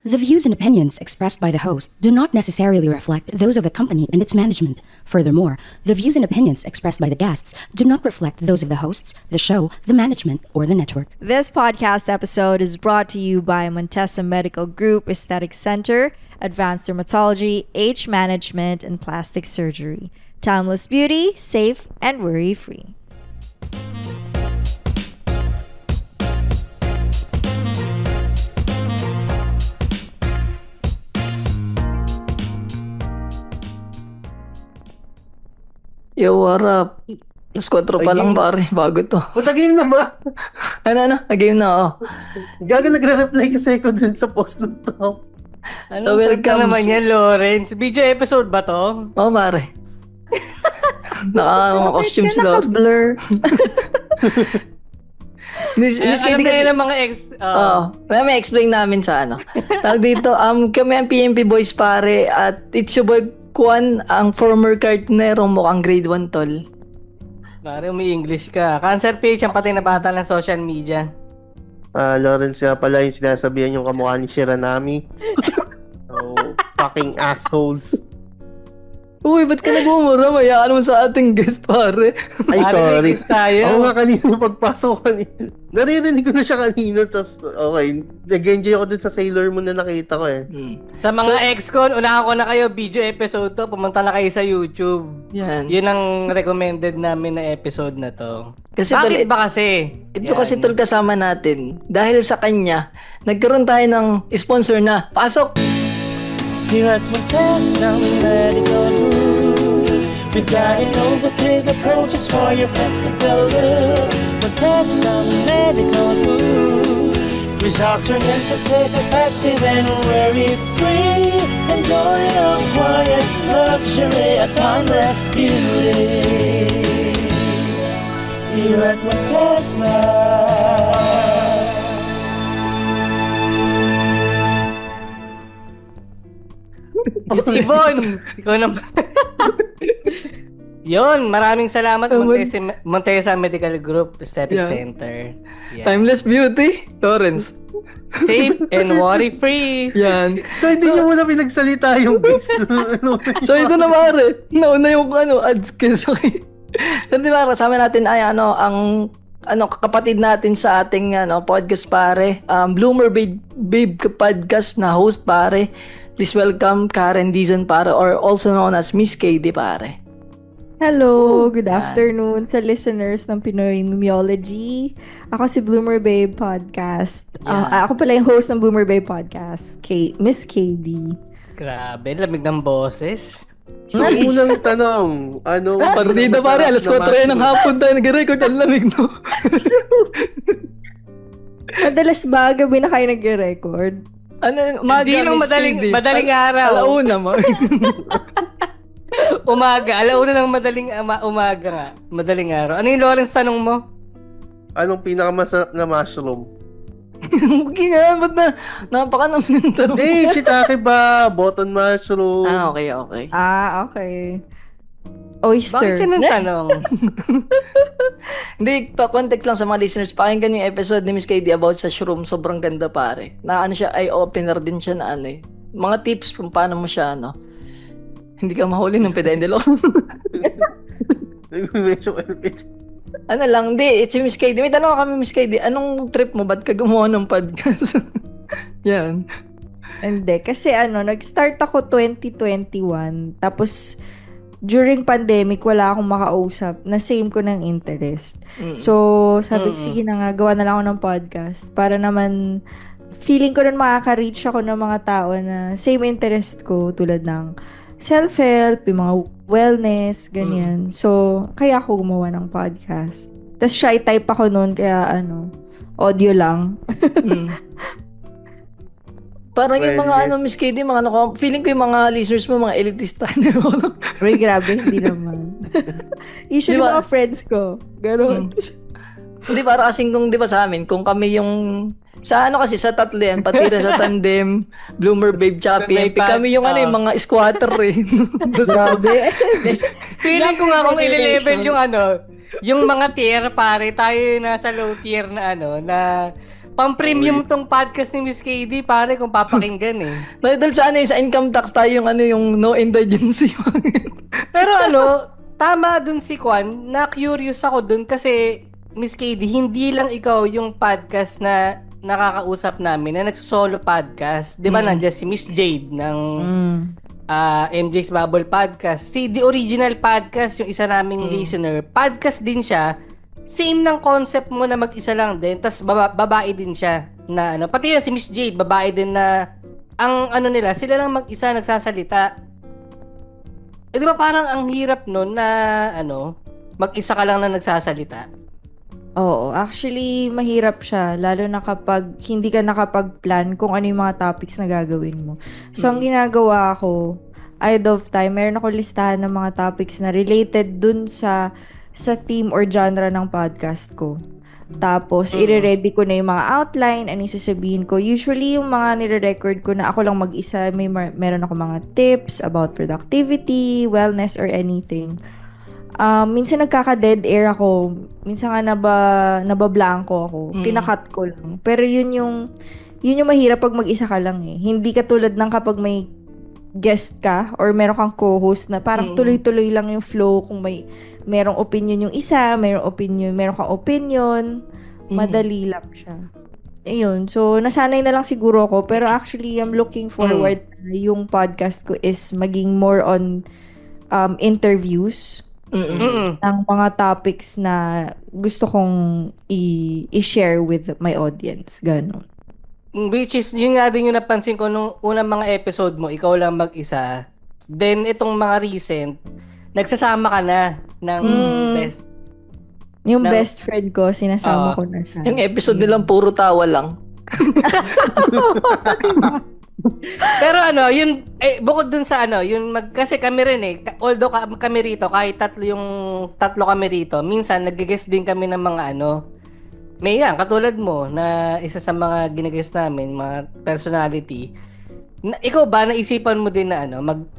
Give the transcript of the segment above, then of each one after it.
The views and opinions expressed by the host do not necessarily reflect those of the company and its management. Furthermore, the views and opinions expressed by the guests do not reflect those of the hosts, the show, the management, or the network. This podcast episode is brought to you by Montesa Medical Group Aesthetic Center, Advanced Dermatology, Age Management, and Plastic Surgery. Timeless beauty, safe, and worry-free. Yo, what up? Alas 4 pa lang pare, bago to. Puta, game na ba? Ano? Game na, oh. Gaga nagre-reply kasi ako dun sa post na to. Ano, welcome naman yan, Lawrence. Video episode ba to? Oo, pare. Naka-costume si Lawrence. Blur. Alam na yun ang mga ex... may explain namin sa ano. Tawag dito, kami ang PMP Boys pare at it's your boy Kuan, ang former kartinero mukhang grade 1 tol. Pare, umi-English ka. Cancer patient pati na bata ng social media. Lawrence nga pala yung sinasabihan yung kamukha ni Shiranami. So, fucking assholes. Uy, ba't ka nagmumura? Maya ka naman sa ating guest, pare. Ay, sorry. Tayo. Ako nga kanina pagpasok kanina. Naririnig ko na siya kanina. Tapos, okay. Nag-enjoy ako dun sa Sailor Moon na nakita ko eh. Sa mga ex-con, unahan ko na kayo, video episode to. Pumunta na kayo sa YouTube. Yan. Yun ang recommended namin na episode na to. Kasi bakit ba kasi? Ito kasi tol kasama natin. Dahil sa kanya, nagkaroon tayo ng sponsor na. Pasok! Here at Montesa Medical Group, we've got innovative approaches for your physical look. Montesa Medical Group, results are mental, safe, effective, and worry-free. Enjoy a quiet luxury, a timeless beauty. Here at Montesa. Yes, Yvonne! Ikaw naman. Yun, maraming salamat Montesa Medical Group Aesthetic Center. Yeah. Timeless beauty, Lawrence. Safe and worry-free. Yan. So, hindi nyo muna pinagsalita yung guest. So, ito na pare. Nauna yung ads kasi. So, di ba, kasama natin ay ang kapatid natin sa ating podcast pare. Bloomer Babe podcast na host pare. Please welcome Karen Dizon pare, or also known as Miss KD pare. Hello, good afternoon sa listeners ng Pinoy Memeology. Ako si Bloomer Babe Podcast. Ako pala yung host ng Bloomer Babe Podcast, Miss KD. Grabe, lamig ng boses. Ang unang tanong, Partida pare, alas 4 ng hapon tayo nag-record, ang lamig no? Madalas ba gabi na kayo nag-record? Umaga, Miss KD. Madaling araw. Alauna mo. Umaga. Alauna ng madaling umaga nga. Madaling araw. Ano yung Lawrence tanong mo? Anong pinakamasarap na mushroom? Okay nga, ba't napaka naman yung tanong? Shiitake ba? Button mushroom? Okay. Okay. Oyster. Bakit yan ang tanong? Hindi, context lang sa mga listeners. Pakinggan yung episode ni Miss KD about sa shroom. Sobrang ganda pare. Na siya, eye-opener din siya na mga tips kung paano mo siya, hindi ka mahuli ng pedendelo. Si Miss KD. May tanong kami, Miss KD. Anong trip mo? Ba't ka gumawa ng podcast? Yan. Hindi. Kasi nag-start ako 2021. Tapos, during pandemic, wala akong makausap na same ko ng interest. So, sabi ko, sige na nga, gawa na lang ako ng podcast. Para naman, feeling ko rin makaka-reach ako ng mga tao na same interest ko, tulad ng self-help, yung mga wellness, ganyan. So, kaya ako gumawa ng podcast. Tapos, shy type ako noon, kaya audio lang. Parang yung mga Miss KD, feeling ko yung mga listeners mo, mga elitista. Uy, grabe, hindi naman. Usually diba? Mga friends ko. Gano'n. Hindi, para kasing kung, di ba sa amin, kung kami yung, sa kasi sa tatlo yan, Patira sa Tandem, Bloomer Babe, tsaka PMP, kami yung yung mga squatter Grabe. Feeling ko nga kung i-level yung yung mga tier, pare, tayo nasa low tier na na Pang-premium tong podcast ni Miss KD, pare, kung papakinggan eh. Dahil sa income tax tayo yung no indigency. Pero tama dun si Kwan, na-curious ako dun kasi Miss KD, hindi lang ikaw yung podcast na nakakausap namin na nagsosolo podcast. Di ba nandiyan si Miss Jade ng MJ's Bubble Podcast. Si The Original Podcast, yung isa naming listener, podcast din siya. Same ng concept mo na mag-isa lang din, tas babae din siya na pati yan si Miss Jade, babae din na ang nila, sila lang mag-isa nagsasalita. Eh di ba parang ang hirap nun na mag-isa ka lang na nagsasalita? Oo, actually mahirap siya lalo na kapag hindi ka nakapag-plan kung ano yung mga topics na gagawin mo. So ang ginagawa ko, ahead of time, meron ako listahan ng mga topics na related dun sa theme or genre ng podcast ko. Tapos, i-ready ko na yung mga outline, ano yung sasabihin ko. Usually, yung mga nire-record ko na ako lang mag-isa, meron ako mga tips about productivity, wellness, or anything. Minsan nagkaka-dead air ako. Minsan nga nabablanko ako. Kinakat ko lang. Pero yun yung mahirap pag mag-isa ka lang eh. Hindi katulad ng kapag may guest ka or meron kang co-host na parang tuloy-tuloy lang yung flow kung merong opinion yung isa, meron kang opinion, madali lang siya. Ayun, so nasanay na lang siguro ako pero actually I'm looking forward yung podcast ko is maging more on interviews ng mga topics na gusto kong i-share with my audience, gano'n. Which is, yun nga din yung napansin ko nung unang mga episode mo, ikaw lang mag-isa. Then, itong mga recent, nagsasama ka na ng best. Yung best friend ko, sinasama ko na siya. Yung episode nilang puro tawa lang. Pero yun, bukod dun sa kasi kami rin although kami rito, kahit tatlo kami rito, minsan nag-guest din kami ng mga may katulad mo na isa sa mga gine-guest namin, mga personality. Ikaw ba, naisipan mo din na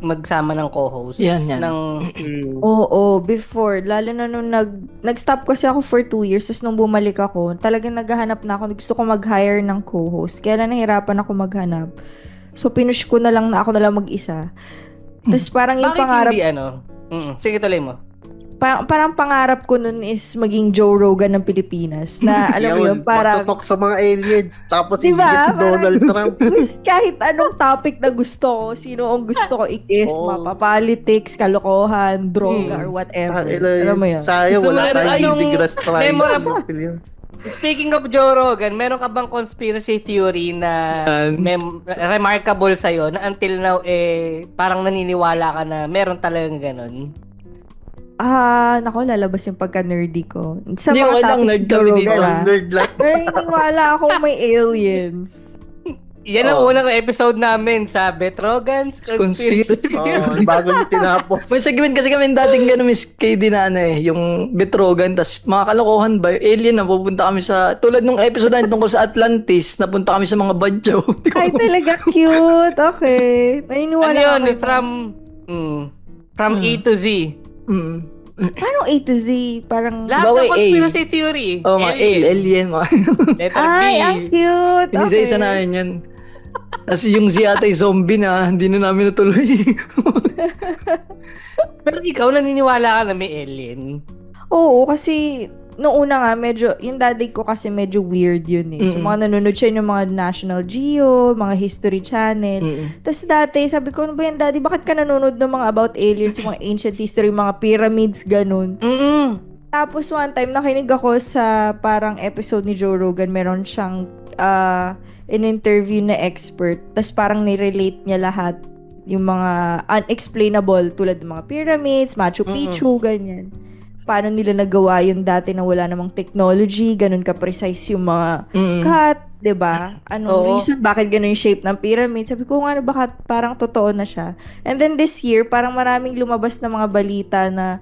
magsama ng co-host? Yan. Oo, before. Lalo na nung nag-stop kasi ako for 2 years. Tapos nung bumalik ako, talagang naghahanap na ako. Gusto ko mag-hire ng co-host. Kaya nahirapan ako maghanap. So, pinush ko na lang na ako na lang mag-isa. Tapos parang yung pangarap... Bakit hindi sige, tuloy mo. Parang pangarap ko nun is maging Joe Rogan ng Pilipinas. Na alam mo yun, parang... Patutok sa mga aliens. Tapos diba? hindi si Donald Trump. Kahit anong topic na gusto ko, sino ang gusto ko i-guest, mapapolitics, kalokohan, droga, or whatever. Alam mo yun? Sayang, wala tayong deGrasse trial. Speaking of Joe Rogan, meron ka bang conspiracy theory na remarkable sa'yo na until now, parang naniniwala ka na meron talagang ganon? Nako, lalabas yung pagka-nerdy ko. Sa mga topics nerd kami dito. Nerd lang. Naniniwala akong may aliens. Yan ang unang episode namin sa Betrogans Conspiracy. Bago nyo tinapos. May segment kasi kami dating gano'n, Miss KD na yung Betrogan, tas mga kalokohan ba, alien na pupunta kami sa, tulad nung episode natin tungkol sa Atlantis, napunta kami sa mga badyaw. Ay, talaga cute. Okay. Naniniwala ako. From A to Z. Paano A to Z? Parang... Lahat ng conspiracy theory. Mga alien. Letter B. Ay, ang cute. Inisa-isa namin yun. Tapos yung Z atay zombie na, hindi na namin natuloy. Pero ikaw, naniniwala ka na may alien? Oo, kasi noong una nga, yung daddy ko kasi medyo weird yun So, mga nanonood siya yung mga National Geo, mga History Channel. Tapos dati, sabi ko, ano ba yan, daddy? Bakit ka nanonood ng mga about aliens, yung mga ancient history, mga pyramids, ganun? Tapos one time, nakinig ako sa parang episode ni Joe Rogan. Meron siyang in-interview na expert. Tapos parang nirelate niya lahat yung mga unexplainable tulad ng mga pyramids, Machu Picchu, ganyan. Paano nila nagawa yun dati na wala namang technology, ganun ka-precise yung mga cut, diba? Anong reason, bakit ganun yung shape ng pyramid? Sabi ko nga, baka parang totoo na siya. And then this year, parang maraming lumabas na mga balita na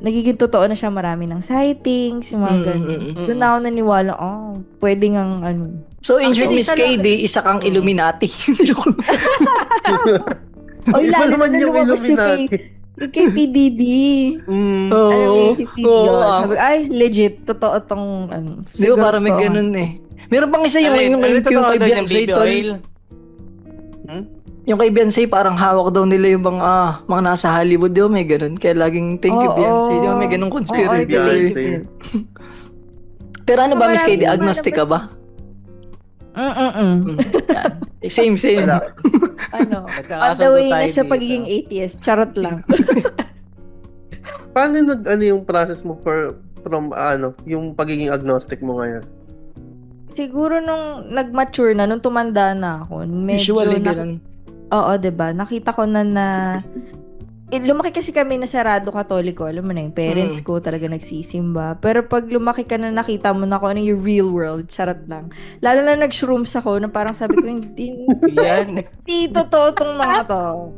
nagiging totoo na siya, marami ng sightings, yung mga ganun. Doon na ako naniwala, pwede ngang So, in short, Miss KD, isa kang Illuminati. Oy, lalo na lumabas yung kay PDD. Alam mo yung PDD. Sabi, ay, legit. Totoo tong Di ba, parang may ganun Meron pang isa yung kay Beyonce, tol. Yung kay Beyonce, parang hawak daw nila yung mga nasa Hollywood, di ba? May ganun. Kaya laging thank you, Beyonce. Di ba? May ganun conspiracy. Beyonce. Pero ano ba, Miss KD? Agnostic ka ba? Same. Ano? On the way na sa pagiging atheist. Charot lang. Paano yung process mo from yung pagiging agnostic mo ngayon? Siguro nung nag-mature na, nung tumanda na ako, medyo Usually, ganun. Oo, 'di ba? Nakita ko na lumaki kasi kami na sarado Katoliko, alam mo na yung parents ko talaga nagsisimba. Pero pag lumaki ka na, nakita mo na kung ano yung real world, charot lang. Lalo na nag-shrooms ako na parang sabi ko, hindi totoo tong mga to.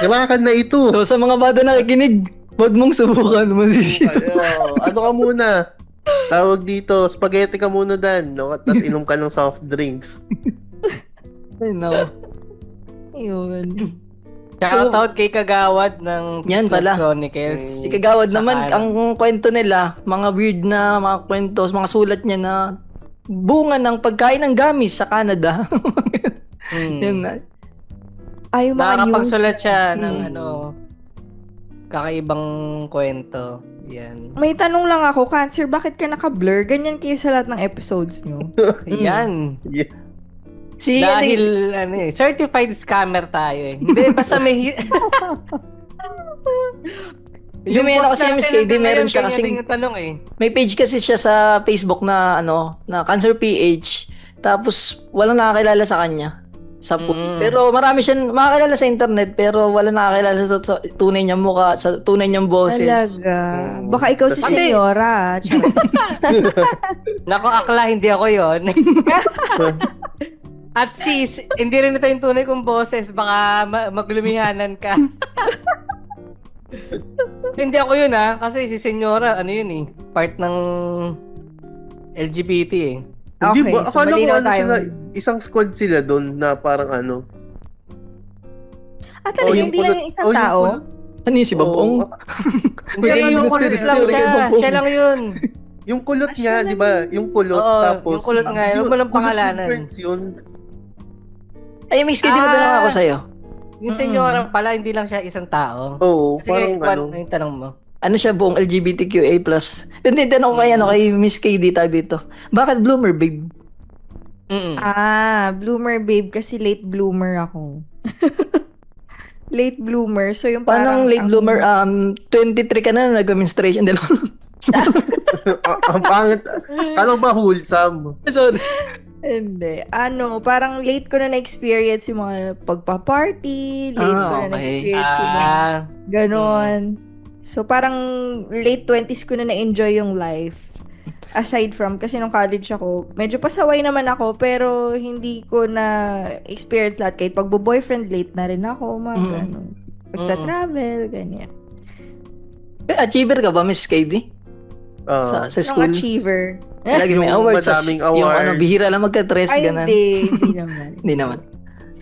Rakan na ito. So sa mga bata nakikinig, huwag mong subukan. Ano ka muna? Tawag dito, spaghetti ka muna dan, no? Tapos inom ka ng soft drinks. Ay, no. Yun. Shoutout kay Kagawad ng Yan pala. Chronicles. Si Kagawad naman, ang kwento nila, mga weird na mga kwento, mga sulat niya na bunga ng pagkain ng gamis sa Canada. Yan na. Ay, yung mga Nakakapagsulat siya ng kakaibang kwento. Yan. May tanong lang ako, Cancer, bakit ka naka-blur? Ganyan kayo sa lahat ng episodes nyo. Yan. Yeah. Dahil certified scammer tayo eh. Hindi, basta may... Yung may kasi Miss KD, meron siya kasi tanong eh. May page kasi siya sa Facebook na na Cancer PH. Tapos walang nakakilala sa kanya. Pero marami siyang makakilala sa internet pero wala nakakilala sa tunay niyang mukha, sa tunay niyang boses. Talaga. Baka ikaw si Senyora. Nako, akla, hindi ako yon. At sis, hindi rin ito yung tunay kong boses. Baka maglumihanan ka. Hindi ako yun kasi si Senyora, part ng LGBT eh. Okay, hindi ba? so Akala ko tayo. isang squad sila doon na parang talaga hindi lang yung isang tao? Ano yun, si Babong? Hindi, yung kulot lang siya. Siya lang yun. Yung kulot niya, di ba? Yung kulot, tapos... yung kulot nga, yung walang pangalanan. Ay, Miss KD, natanong ako sa'yo. Yung Senyora pala, hindi lang siya isang tao. Oo, Sige, parang yung tanong mo. Ano siya, buong LGBTQA+. Hindi, tanong ko kay Miss KD tag dito. Bakit bloomer, babe? Bloomer babe kasi late bloomer ako. Late bloomer. So yung Paano late bloomer? 23 ka na nag-menstruation. Ang pangit. Ano ba wholesome? Sorry. Hindi. Parang late ko na na-experience yung mga pagpa-party. Late ko na na-experience yung mga ganon. So parang late 20s ko na na-enjoy yung life. Aside from, kasi nung college ako, medyo pasaway naman ako, pero hindi ko na experience lahat. Kahit pagbo-boyfriend, late na rin ako, mga ganun. Pagta-travel, ganyan. Achiever ka ba, Miss KD? Sa school? Yung achiever. Lagi may awards. Madaming Yung awards. bihira lang magka-tres, ganun. Hindi naman. Hindi naman.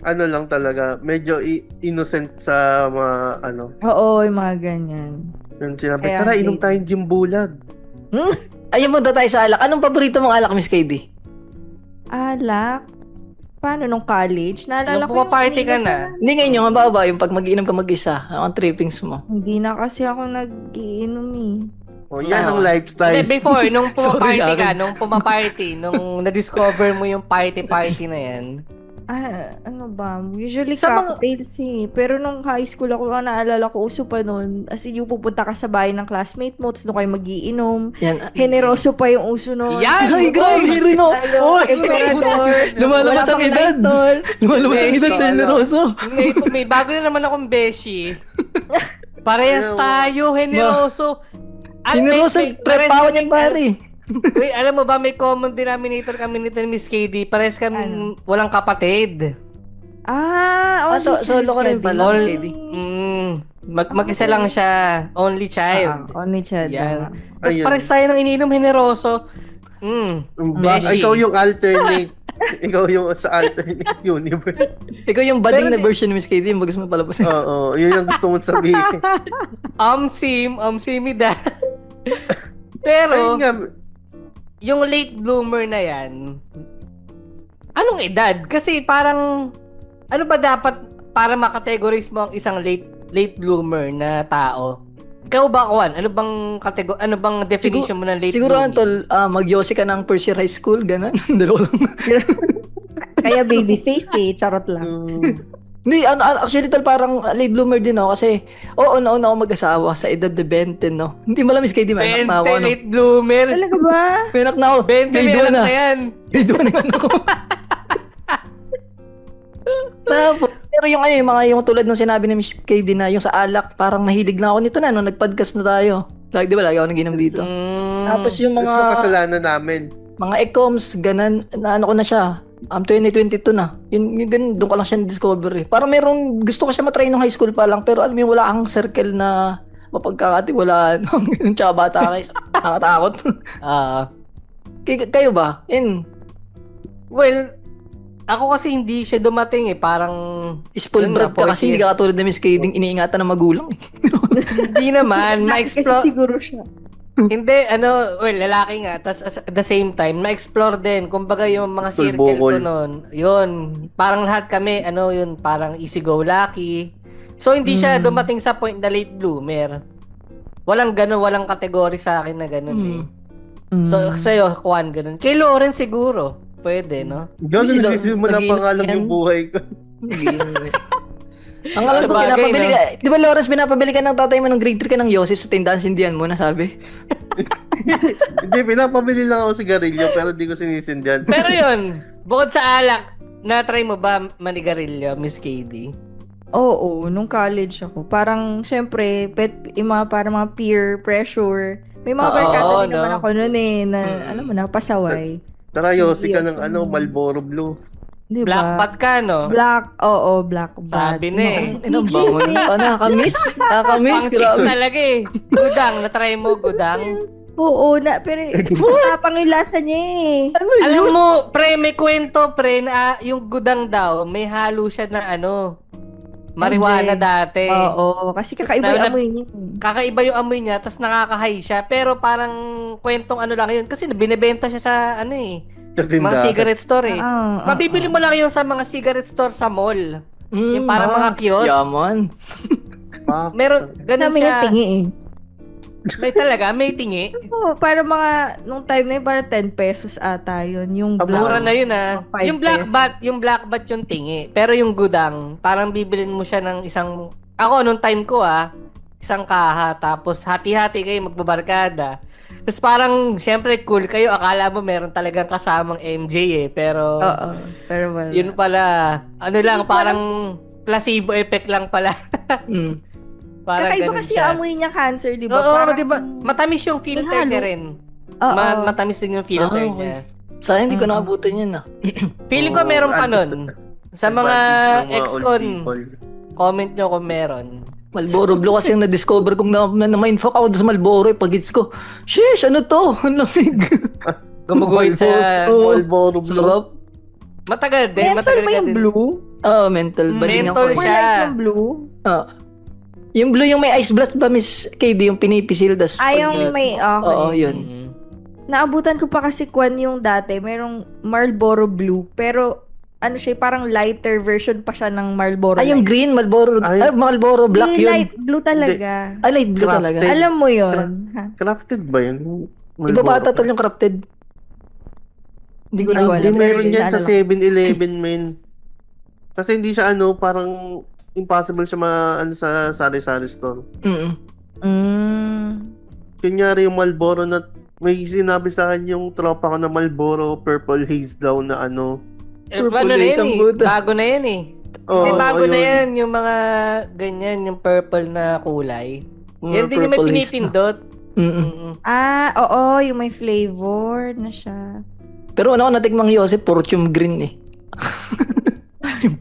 Ano lang talaga, medyo innocent sa mga Oo, yung mga ganyan. Yung sinabi, tara, inom tayong gym bulag. Ayun, punta tayo sa alak. Anong paborito mong alak, Miss KD? Alak? Paano nung college? Naalala Nung ko pumaparty ka na. Hindi ngayon yung habawa, yung pag mag-inom ka mag-isa, ang trippings mo. Hindi na kasi ako nag-iinom eh. Yan ang lifestyle. Hindi, before, nung pumaparty, nung na-discover mo yung party na yan. Ano ba? Usually Sa cocktails Pero nung high school ako, naalala ko, uso pa nun. As in, yung pupunta ka sa bahay ng classmate mo, tapos doon kayo mag-iinom. Generoso pa yung uso nun. Yan! Ay, grabe! Emperador. Lumalabas ang edad. Lumalabas ang edad sa generoso. May bago na naman akong beshi. Parehas tayo, generoso. Generoso, prepawan yung pare. Wait, alam mo ba, may common denominator kami nito ni Miss KD. Parehas kami walang kapatid. Solo ko rin pala, Miss KD. Mag-isa lang siya. Only child. Only child. Yan. Tapos parehas tayo ng ininom generoso. Ikaw yung alternate. Ikaw yung sa alternate universe. Ikaw yung bading na version ni Miss KD, yung bagus mo palabasin. Oo, yun yung gusto mong sabihin. Simida. Pero, yung late bloomer na yan, anong edad? Kasi parang, ano ba dapat para makategorize mo ang isang late bloomer na tao? Ikaw ba, Juan? Ano bang definition mo ng late siguro, blooming? Antol, mag-yosi ka ng first year high school, ganun. Dalawa lang. Kaya baby face charot lang. Hindi, actually, tol, parang late bloomer din ako kasi, nauna ako mag-asawa sa edad de 20, no? Hindi mo alam, Miss KD, may anak na ako, 20 no? late bloomer. Talaga ba? May anak na ako. 20 may Grade 1 anak na yan. Grade 1 na anak ko. Tapos, pero yung tulad ng sinabi ni Miss KD na yung sa alak, parang nahilig na ako nito na, no? Nag-podcast na tayo. Di ba, lagi ako nag-inom dito. Tapos yung Ito sa kasalanan namin. mga ecoms, ganun, na ano ko na siya, 2022 na. Yung ganun, doon ko lang siya na-discover eh. Parang gusto ko siya matry nung high school pa lang, pero alam mo wala kang circle na mapagkakatiwalaan. Ganun, tsaka bata kayo. Nakatakot. Kayo ba? Well, ako kasi hindi siya dumating eh. Parang spoiled brat ka kasi hindi ka katulad na Miss Kading iniingatan ng magulang. Hindi naman. Kasi siguro siya. Hindi, lalaki nga. Tas at the same time, ma-explore din. Kumbaga yung mga circle ko nun. Yun. Parang lahat kami, parang easy-go-lucky. So, hindi siya dumating sa point na late bloomer. Walang kategory sa akin na ganun eh. So, sa'yo, Juan, ganun. Kay Lauren siguro. Pwede, no? Gano'n nagsisimula pa nga lang yung buhay ko. Ang alam ko, pinapabili ka. Di ba, Lawrence, pinapabili ka ng tatay mo ng grade 3 ka ng Yosis sa tindahan, sindihan mo, nasabi? Hindi, pinapabili lang ako sigarilyo pero di ko sinisindihan. Pero yun, bukod sa alak, na-try mo ba manigarilyo, Miss KD? Oo, nung college ako. Parang, syempre, parang mga peer pressure. May mga barkada din naman ako noon eh, na, alam mo na, pasaway. Tara, yosi ka ng Marlboro Blue. Diba? Black bat ka, no? Black bat. Sabi na eh. Bangon pa, nakakamiss. Nakakamiss, grabe. Talaga eh. Gudang, na-try mo, gudang? Oo, pero napangilasa niya eh. Alam mo, pre, may kwento, pre, na yung gudang daw, may halo siya na marijuana dati. Oo, kasi kakaiba yung amoy niya. Kakaiba yung amoy niya, tas nakaka-high siya. Pero parang kwentong lang yun. Kasi binibenta siya sa mga cigarette store eh. Mabibili mo lang yun sa mga cigarette store sa mall. Yung parang mga kiosk. Yaman. Meron, ganun siya. May tingi eh. May tingi. Oo, para nung time na yun, para 10 pesos ata yun. Yung mura na yun Yung black bat yung tingi. Pero yung gudang, parang bibilin mo siya ng ako nung time ko isang kaha, tapos hati-hati kayo magbabarkada. Tapos parang, syempre cool kayo, akala mo meron talagang kasamang MJ eh, pero pero wala. Yun pala, parang placebo effect lang pala. Kakaiba kasi yung amoy niya cancer, di ba? Oo, di ba? Matamis yung filter niya rin. Matamis din yung filter niya. Sayang, hindi ko nakabutan yun Feeling ko meron pa nun. Sa mga ex-con, comment nyo kung meron. Marlboro Blue kasi yung na-discover kong na-mindfuck ako sa Marlboro. Pag-hits ko, sheesh, ano to? Ang lamig. Gumuguhit sa Marlboro Blue. Sarap. Matagal din. Mental ba yung blue? Oo, mental. Mental siya. Yung blue? Yung blue, yung may ice blast ba, Miss KD, yung pinipisil. Yung may, okay. Oo, yun. Naabutan ko pa kasi yung dati, merong Marlboro Blue, pero siya, parang lighter version pa siya ng Marlboro. Yung green, Marlboro Black yun. Light blue talaga. Light blue talaga. Alam mo yun. Crafted ba yun? Iba pa ata yung crafted. Hindi ko na alam. Hindi meron yan sa 7-Eleven, men. Kasi hindi siya parang impossible siya sa sari-sari store. Kunyari yung Marlboro na may sinabi sa akin yung tropa ko na Marlboro Purple Haze daw na Purple Haze ang buta. Bago na yan eh. Bago na yan yung mga ganyan, yung purple na kulay. Yan din yung may pinipindot. Oo, yung may flavor na siya. Pero ako natikmang Yosef, Fortune Green eh.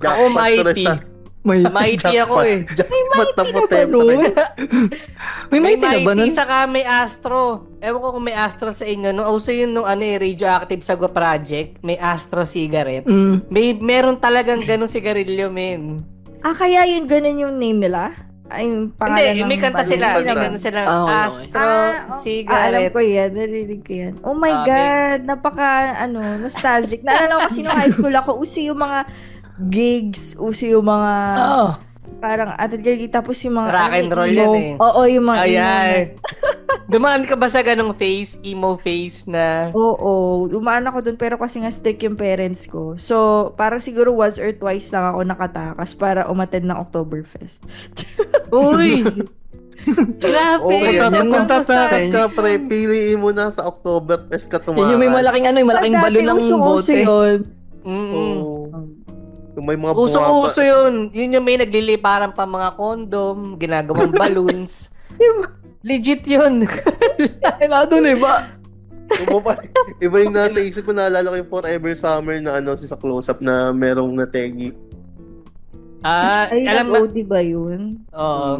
Ako mighty. Mighty ako eh. May mighty na ba nun? May mighty na ba nun? Saka may Astro. Ewan ko kung may Astro sa inyo. Nung also yun nung Radioactive Sago Project, may Astro cigarette. Meron talagang ganun sigarilyo, men. Kaya yun ganun yung name nila? Ay, yung pangalan Hindi, ng may kanta band. sila. Hindi May naman. kanta silang Ah, okay. Astro, alam Cigarette. ko yan. Narinig ko yan. Oh my Okay. God. Napaka, nostalgic. Naalala ko kasi nung high school ako, uso yung mga gigs, uso yung mga, Oo. parang atid gigi, tapos yung mga, Rock and roll emo. yan eh. Oo, yung mga emo. Ayan. Dumaan ka ba sa ganong face, emo face na... Oo, umaan ako dun pero kasi nga strict yung parents ko. So, parang siguro once or twice lang ako nakatakas para umattend ng Oktoberfest. Uy! Grabe! Okay, ganyan kung na. tatakas ka, pre, piliin mo na sa Oktoberfest ka tumakas. Yun yung may malaking yung malaking Dati balon ng usong-uso bote. yun. Mm-mm. Oo. Yung may mga Uso-uso yun. Yun yung may nagliliparan pa mga condom, ginagawang balloons. Legit yun. Kaya doon iba. Iba yung nasa isip ko, naalala ko yung Forever Summer na si sa close-up na merong nategi. Ay, Alam na. nag-OD ba yun? Oo.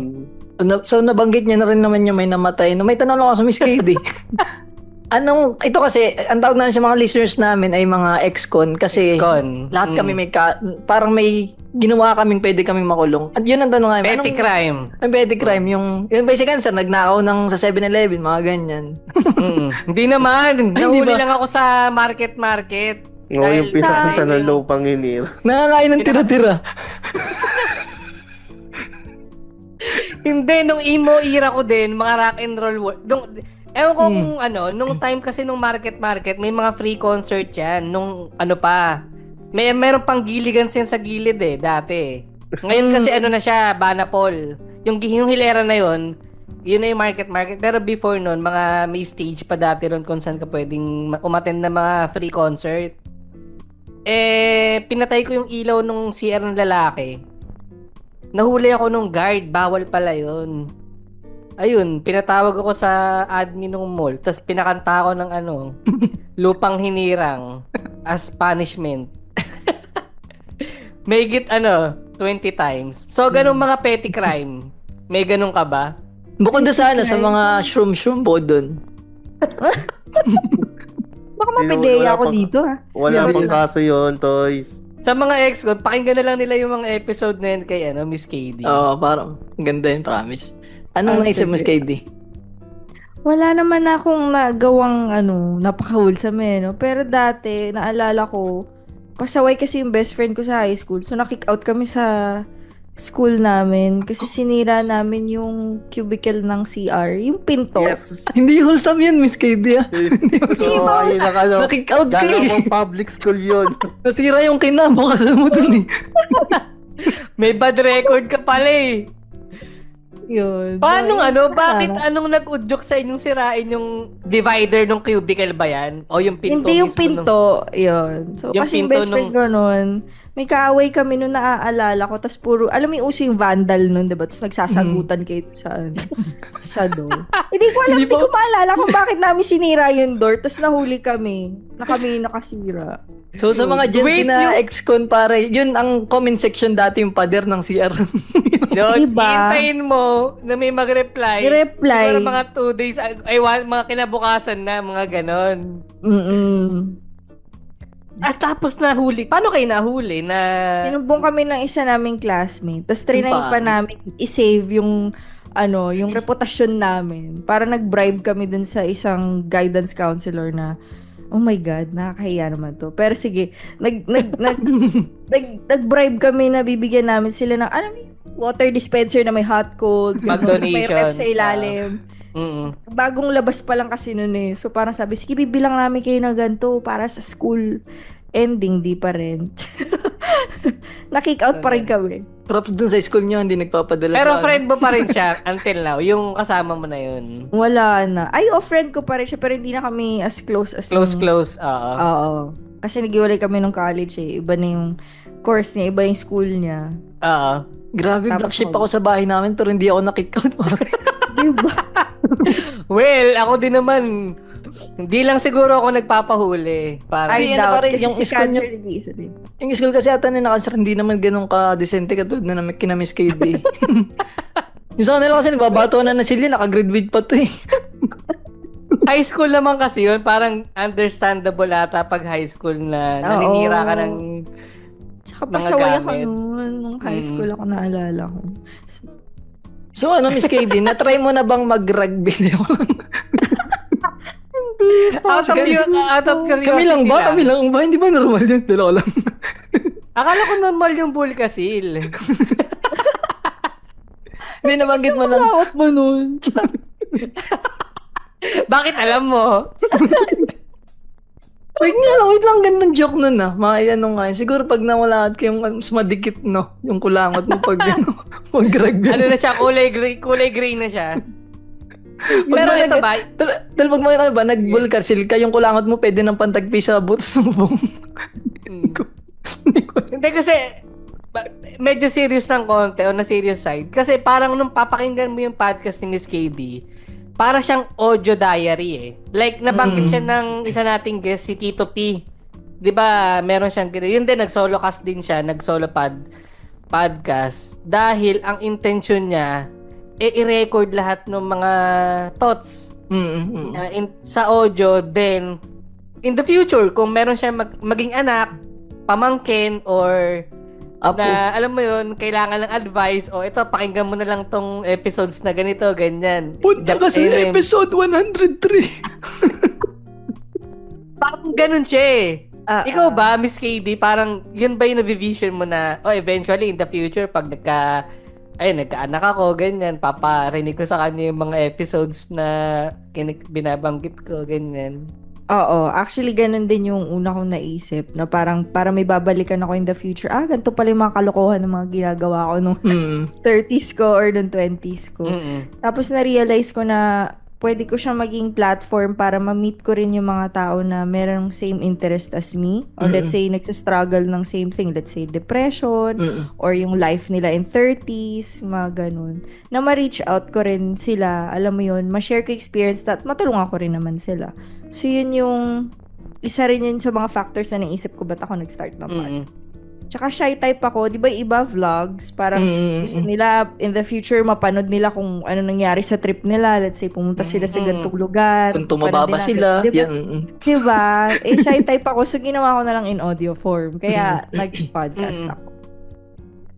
So nabanggit niya na rin naman yung may namatay. No, may tanong ako sa Miss KD. Ito kasi, ang tawag namin sa mga listeners namin ay mga ex-con kasi Ex-con. lahat kami parang may ginawa kaming pwede kaming makulong. At yun ang tanong namin. Petty crime. Ang petty crime, yung basic answer, nagnakaw sa 7-Eleven, mga ganyan. Hindi naman. Ay, Nahuli di ba? lang ako sa market. Oo, yung pinakita ng low panginir. Nangangain ng tira-tira. Hindi, nung emo era ko din, mga rock and roll. Ewan ko kung nung time kasi nung market, may mga free concert yan. Nung pa, meron pang giligan sa gilid dati. Ngayon kasi na siya, Banapol. Yung hilera na yun na yung market. Pero before nun, mga may stage pa dati ron kung saan ka pwedeng umattend na mga free concert. Pinatay ko yung ilaw nung CR ng lalaki. Nahuli ako nung guard, bawal pala yun. Ayun, pinatawag ako sa admin ng mall, tapos pinakanta ako ng lupang hinirang as punishment. May 20 times. So, ganun mga petty crime. May ganun ka ba? Bukod doon sa mga shroom po doon. Baka mapideya ako dito, ha? Wala pang kaso yun, Toys. Sa mga ex-con, pakinggan na lang nila yung mga episode na yun kay Miss KD. Oo, parang ganda yun, promise. Anong naisip mo, KD? Wala naman akong nagawang napaka-wholesome no? Pero dati, naalala ko, pasaway kasi yung best friend ko sa high school. So, na-kick out kami sa school namin kasi sinira namin yung cubicle ng CR. Yung pinto. Yes. Hindi wholesome yun, Miss KD. So, ayun na Na-kick out ka Gagawang public school yun. Nasira yung kinabukasan mo dun May bad record ka pala Yun. Paano bakit anong nag-udyok sa inyong sirain yung divider ng cubicle ba yan? O yung pinto Hindi yung mismo pinto, yun. So, Yung kasi yung pinto best friend ko nun, may kaaway kami nun naaalala ko, tas puro, alam mo yung uso yung vandal nun, diba? Tapos nagsasagutan kayo sa door. Hindi ko alam, hindi ko maalala kung bakit namin sinira yung door, tas nahuli kami, na kami nakasira. So sa mga Gen Z na ex-con pare, yun ang comment section dati yung pader ng CR. Doon, Diba? hintayin mo na may mag-reply. I-reply. Siguro mga 2 days, mga kinabukasan na, mga ganon. Tapos nahuli. Paano kayo nahuli? Sinumbong kami ng isa naming classmate. Tapos trinay pa namin i-save yung yung reputasyon namin. Para nag-bribe kami dun sa isang guidance counselor na, oh my God, nakakahiya naman to. Pero sige, nag-bribe kami na bibigyan namin sila ng, water dispenser na may hot cold. May ref sa ilalim. Bagong labas pa lang kasi nun So parang sabi, sige, bibilang namin kayo ng ganito para sa school. Ending, di pa rin. Na-kick out pa rin kami. Props dun sa school nyo, hindi nagpapadala. Pero friend mo pa rin siya until now, yung kasama mo na yun. Wala na. Friend ko pa rin siya, pero hindi na kami as close as Close, Oo. Kasi nag-iwalay kami nung college Iba na yung course niya, iba yung school niya. Oo. Grabe, black sheep ako sa bahay namin pero hindi ako na-kick out. Diba? Well, ako din naman, hindi lang siguro ako nagpapahuli. I doubt, kasi yung si school Cancer niyo- nag-iisa din. Yung school kasi ata na naka-cancer, hindi naman ganun ka-decente katulad na kina Miss KD. Yung sa kanila kasi nagbabato na sila, naka-grade with pa to High school naman kasi yun, parang understandable ata pag high school na naninira ka ng Tsaka mga pasaway ako gamit. noon. Nung high school ako naalala ko. So ano, Miss KD, na-try mo na bang mag-rugby? Out of curiosity Kami lang ba? Kami lang ba? Hindi ba normal yun? Dalawa lang. Akala ko normal yung Bulkasil. Hindi, nabanggit mo lang. Malawat mo nun. Bakit alam mo? Wait lang, gandang joke nun ano nga. Siguro pag nawala at kayong mas madikit, no? Yung kulangot mo pag mag-rugby. Ano na siya? Kulay gray na siya. Pero ito ba? Pag nag-Bulkasil ka, yung kulangot mo pwede nang pantagpi sa boots ng buong. Hindi kasi medyo serious ng konti o na serious side. Kasi parang nung papakinggan mo yung podcast ni Miss KD, para siyang audio diary eh. Like, nabanggit siya ng isa nating guest, si Tito P. Diba, meron siyang, yun din, nag-solo cast din siya, nag-solo podcast. Dahil ang intention niya, i-record lahat ng mga thoughts sa audio. Then, in the future, kung meron siya maging anak, pamangkin, or Apo. na alam mo yun, kailangan ng advice, o ito, pakinggan mo na lang tong episodes na ganito, ganyan. Punta ka sa episode 103. Parang ganun siya eh. Ikaw ba, Miss KD, parang yun ba yung nabivision mo na, eventually in the future, pag nagkaanak ako, ganyan, paparinig ko sa kanya yung mga episodes na binabanggit ko, ganyan. Oo, actually ganun din yung una kong naisip na parang para may babalikan ako in the future. Ganito pala yung mga kalokohan ng mga ginagawa ko nung 30s ko or nung 20s ko. Tapos na-realize ko na pwede ko siya maging platform para ma-meet ko rin yung mga tao na merong same interest as me. Or let's say, nagsastruggle ng same thing. Let's say, depression, or yung life nila in 30s, mga ganun. Na ma-reach out ko rin sila, alam mo yun, ma-share ko experience at matulungan ko rin naman sila. So, yun yung, isa rin yun sa mga factors na naisip ko ba't ako nag-start ng podcast. Tsaka shy type ako, di ba iba vlogs, parang gusto nila in the future mapanood nila kung ano nangyari sa trip nila. Let's say, pumunta sila sa ganitong lugar. Kung tumababa sila. Diba? Diba? Shy type ako, so ginawa ko na lang in audio form. Kaya nag-podcast ako.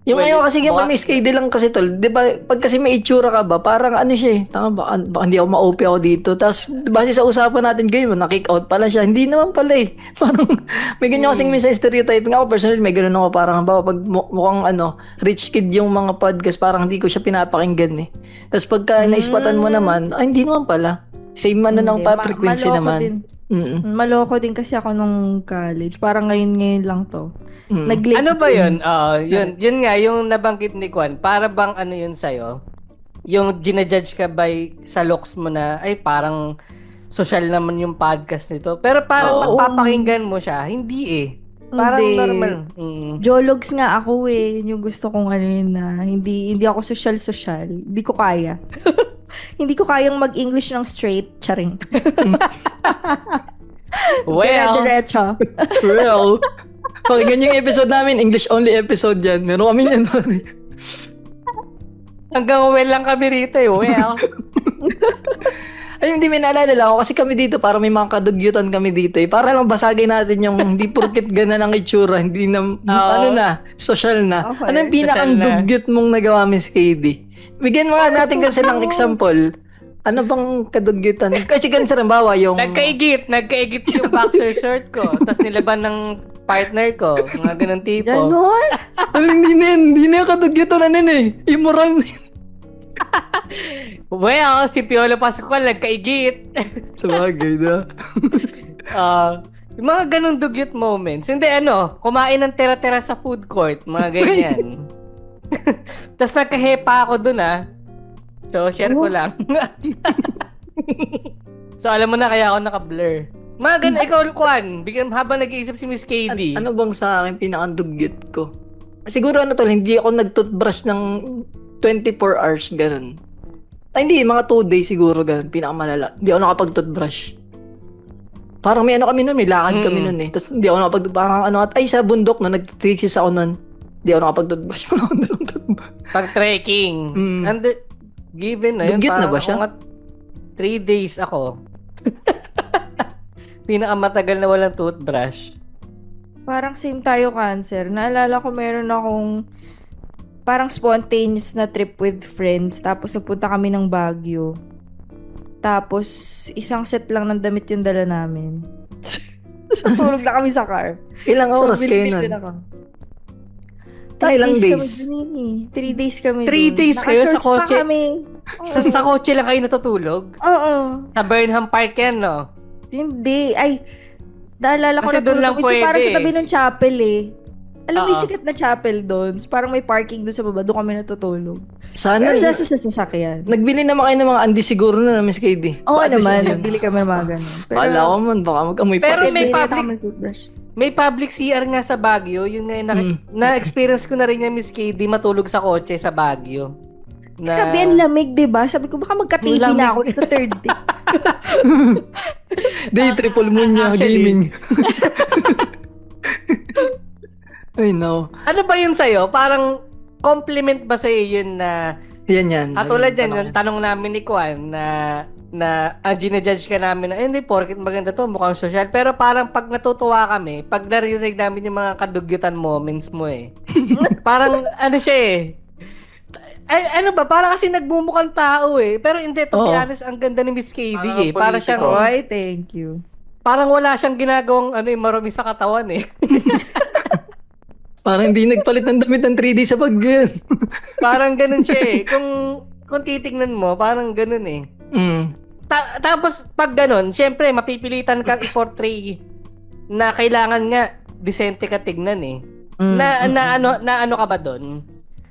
Yung ngayon kasi yung Miss KD lang kasi tol, 'di ba? Pag kasi may itsura ka ba, parang ano siya eh. Tama ba? Baka hindi ako ma-OP ako dito. Tapos base sa usapan natin ngayon, na-kick out pala siya. Hindi naman pala eh. Parang may ganyan kasing minsan stereotyping ako. Personally, may ganun ako parang pag mukhang rich kid yung mga podcast, parang hindi ko siya pinapakinggan eh. Tapos pagka naispatan mo naman, hindi naman pala. Same man na ng frequency naman. Maloko din kasi ako nung college. Parang ngayon lang to. Ano ba yun? Yun nga, yung nabanggit ni Kwan, para bang ano yun sa'yo? Yung ginajudge ka by sa looks mo na, ay parang social naman yung podcast nito. Pero parang magpapakinggan mo siya, hindi eh. Parang normal. Jologs nga ako eh. Yun yung gusto kong ano yun na hindi ako social. Hindi ko kaya. Hindi ko kayang mag-English ng straight. Charing. Diretso. Well, pakinggan yung episode namin, English only episode yan. Meron kami yan. Hanggang well lang kami rito eh. Well. Ay, hindi may naalala lang ako kasi kami dito, para may mga kadugyutan kami dito eh. Para lang basagin natin yung hindi porket gana ng itsura, hindi na, social na. Okay. Ano yung pinakang dugyot mong nagawa, Miss KD? Bigyan mo nga natin kasi ng example. Ano bang kadugyutan? Kasi ganun rin bawa yung... Nagkaigit yung boxer shirt ko. Tapos nilaban ng partner ko. Mga ganun tipo. Ganon? Hindi na yung kadugyutan na eh. Immoral na yun. Well, si Piolo Pascual nagkaigit. Sabagay na. Yung mga ganung dugyot moments. Hindi kumain ng tira-tira sa food court. Mga ganyan. Tapos nagkahepa ako dun So, share ko lang. So, alam mo na kaya ako naka-blur. Mga ganun, ikaw, Kwan, habang nag-iisip si Miss KD. Ano bang sa akin pinaka-dugyot ko? Siguro hindi ako nag-toothbrush ng 24 hours, ganun. Ay, hindi, mga 2 days siguro, ganun, pinakamalala. Hindi ako nakapag-toothbrush. Parang may kami nun, may lakad kami nun eh. Tapos hindi ako nakapag, sa bundok na nag-thesis ako nun. Hindi ako nakapag-toothbrush. Pag-trekking. Given na yun. Dugyot na ba siya? 3 days ako. Pinakamatagal na walang toothbrush. Parang same tayo, Cancer. Naalala ko meron akong parang spontaneous na trip with friends. Tapos nagpunta kami ng Baguio. Tapos isang set lang ng damit yung dala namin. Natulog na kami sa car. Ilang oras kayo nun? Ilang days? 3 days kami 3 days kayo sa Naka-shorts pa kotse? kami. Sa kotse lang kayo natutulog? Oo. Sa Burnham Park yan, no? Hindi. Ay, naalala ko Kasi na doon lang tulog kami. So, parang pwede sa tabi ng chapel eh. Alam mo, may Oo. sikat na chapel doon. Parang may parking doon sa baba. Doon kami natutulog. Sana, Pero sa sasakyan. nagbili naman kayo ng mga andi siguro na Miss KD. Oo At least naman. yun. Nagbili kami ng mga ganun. Kala ko man, baka mag-amoy Pero pa. may Hindi, public- kami toothbrush. May public CR nga sa Baguio. Yun nga, na-experience ko na rin yung Miss KD matulog sa kotse sa Baguio. Grabe, ang lamig, diba? Sabi ko, baka magka-TV Lamig. na ako dito third day. Day triple moon niya, Actually. gaming. Ay, no. Ano ba yun sa'yo? Parang compliment ba sa'yo yun na Yan. tulad yan, yung tanong namin ni Kwan na ginajudge ka namin na, hindi, porket maganda to, mukhang social. Pero parang pag natutuwa kami, pag narinig namin yung mga kadugyutan moments mo eh. Parang, ano siya eh. Ay, ano ba, parang kasi nagmumukhang tao eh. Pero hindi, to be honest, ang ganda ni Miss KD Parang eh. Para siyang, politiko. Oy, thank you. parang wala siyang ginagawang marumi sa katawan eh. Parang hindi nagpalit ng damit ng 3D sa pag... Parang ganun siya eh. Kung titignan mo, parang ganun eh. Tapos pag ganun, syempre mapipilitan kang i-portray na kailangan nga disente ka tignan eh. Na ano ka ba doon?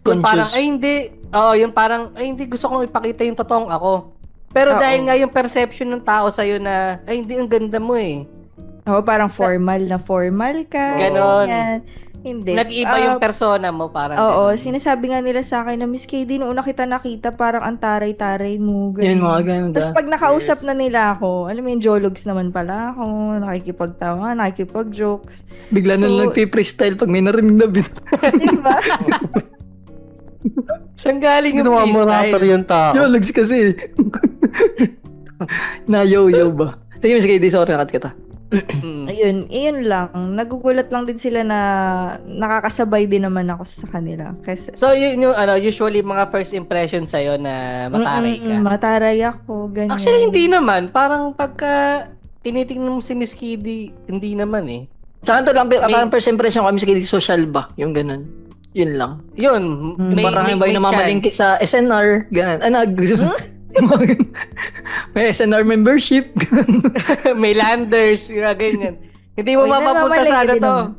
Yung parang Conscious. ay hindi. Oo, yung parang ay hindi gusto kong ipakita yung totoong ako. Pero Oo. dahil nga yung perception ng tao sa na ay hindi ang ganda mo eh. Oo, parang formal ka. Ganon. Ganyan. Hindi. Nag-iba yung persona mo parang. Oo, ganun. sinasabi nga nila sa akin na Miss KD, noong una kita nakita, parang ang taray-taray mo. Yun, Ganyan. mga ganun. Tapos pag nakausap na nila ako, alam mo yung jologs naman pala ako, nakikipagtawa, nakikipag-jokes. Bigla na So- lang nagpi-freestyle pag may narinig na beat. Diba? Saan galing yung Ginawa mo rapper freestyle? yung tao. Yo, lags kasi. Na yo ba? Sige, Miss KD, sorry, nakat kita. Ayun lang. Nagugulat lang din sila na nakakasabay din naman ako sa kanila. Kasi, So yun yung usually mga first impression sa'yo na mataray ka. Mataray ako, ganyan. Actually, hindi naman. Parang pagka tinitingnan mo si Miss Kitty, hindi naman eh. Tsaka ito lang, parang first impression kami sa KD, social ba? Yung ganun. Yun lang. Yun. Parang ba yung namamalingki sa SNR, ganun. May SNR membership. May landers, yung ganyan. Hindi mo Uy, mapapunta sa ano namamalengke din to. naman.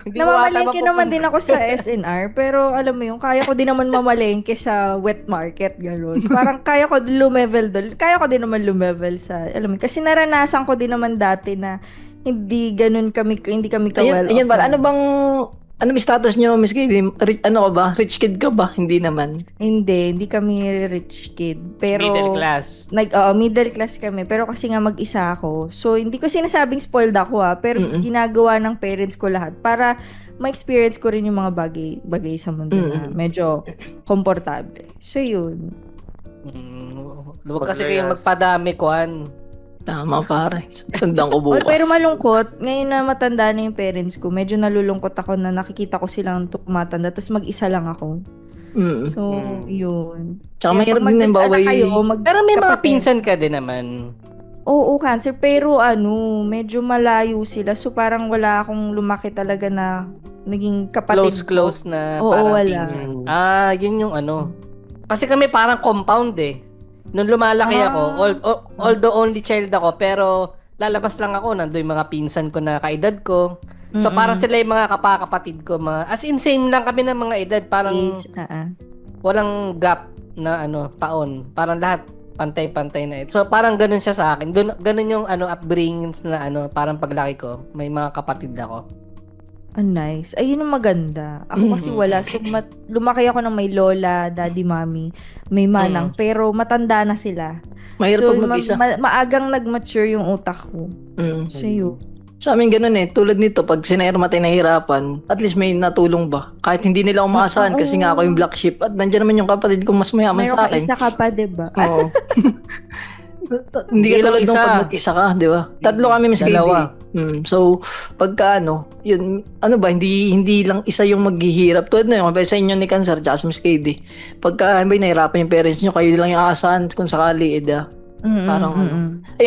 Hindi mo ata Namamalengke naman mapupunta. din ako sa SNR, pero alam mo yung kaya ko din naman mamalengke sa wet market, gano'n. Parang kaya ko lumevel doon. Kaya ko din naman lumevel sa, alam mo, kasi naranasan ko din naman dati na hindi kami ka-well Ayun off. ba? Ano yung status nyo, Miss KD? Ano ka ba? Rich kid ka ba? Hindi naman. Hindi kami rich kid. Pero, Middle class. Middle class kami. Pero kasi nga mag-isa ako. So, hindi ko sinasabing spoiled ako pero ginagawa ng parents ko lahat para ma-experience ko rin yung mga bagay sa mundo na medyo komportable. So, yun. Huwag kasi kayong magpadami, Kwan. Tama, pare. Sundan ko bukas. Pero malungkot, ngayon na matanda na yung parents ko, medyo nalulungkot ako na nakikita ko silang tumatanda, tapos mag-isa lang ako. So, yun. Tsaka Kaya mahirap pag din yung mag-anak baway. kayo, Pero may mga magkapatid. pinsan ka din naman. Oo, cancer. Pero medyo malayo sila. So, parang wala akong lumaki talaga na naging kapatid ko. Close na Oo, parang wala. pinsan. Yun yung Kasi kami parang compound eh. Nung lumalaki ako, although only child ako, pero lalabas lang ako, nandun yung mga pinsan ko na kaedad ko. So, parang sila yung mga kapatid ko. As in, same lang kami ng mga edad. Parang Age, walang gap na taon. Parang lahat pantay-pantay na. So, parang ganun siya sa akin. Ganun yung upbringings na parang paglaki ko, may mga kapatid ako. Nice. Ayun ang maganda. Ako kasi wala. So, lumaki ako ng may lola, daddy, mommy, may manang, pero matanda na sila. Mahirap So, pag mag-isa. maagang nag-mature yung utak ko. So, yun. Sa amin ganun eh. Tulad nito, pag sinayarmatay nahihirapan, at least may natulong ba? Kahit hindi nila umaasahan kasi nga ako yung black sheep. At nandiyan naman yung kapatid kong mas mayaman Mayroon sa ka akin. isa ka pa, diba? Oo. Hindi ka tulad lang nung isa. pag mag-isa ka, di ba? Tatlo kami, Miss KD. Dalawa. So, pagka yun, hindi lang isa yung maghihirap. Tulad na yung sa inyo ni Cancer, tsaka si Miss KD. Pagka, nahirapan yung parents nyo, kayo lang yung aasahan kung sakali, parang,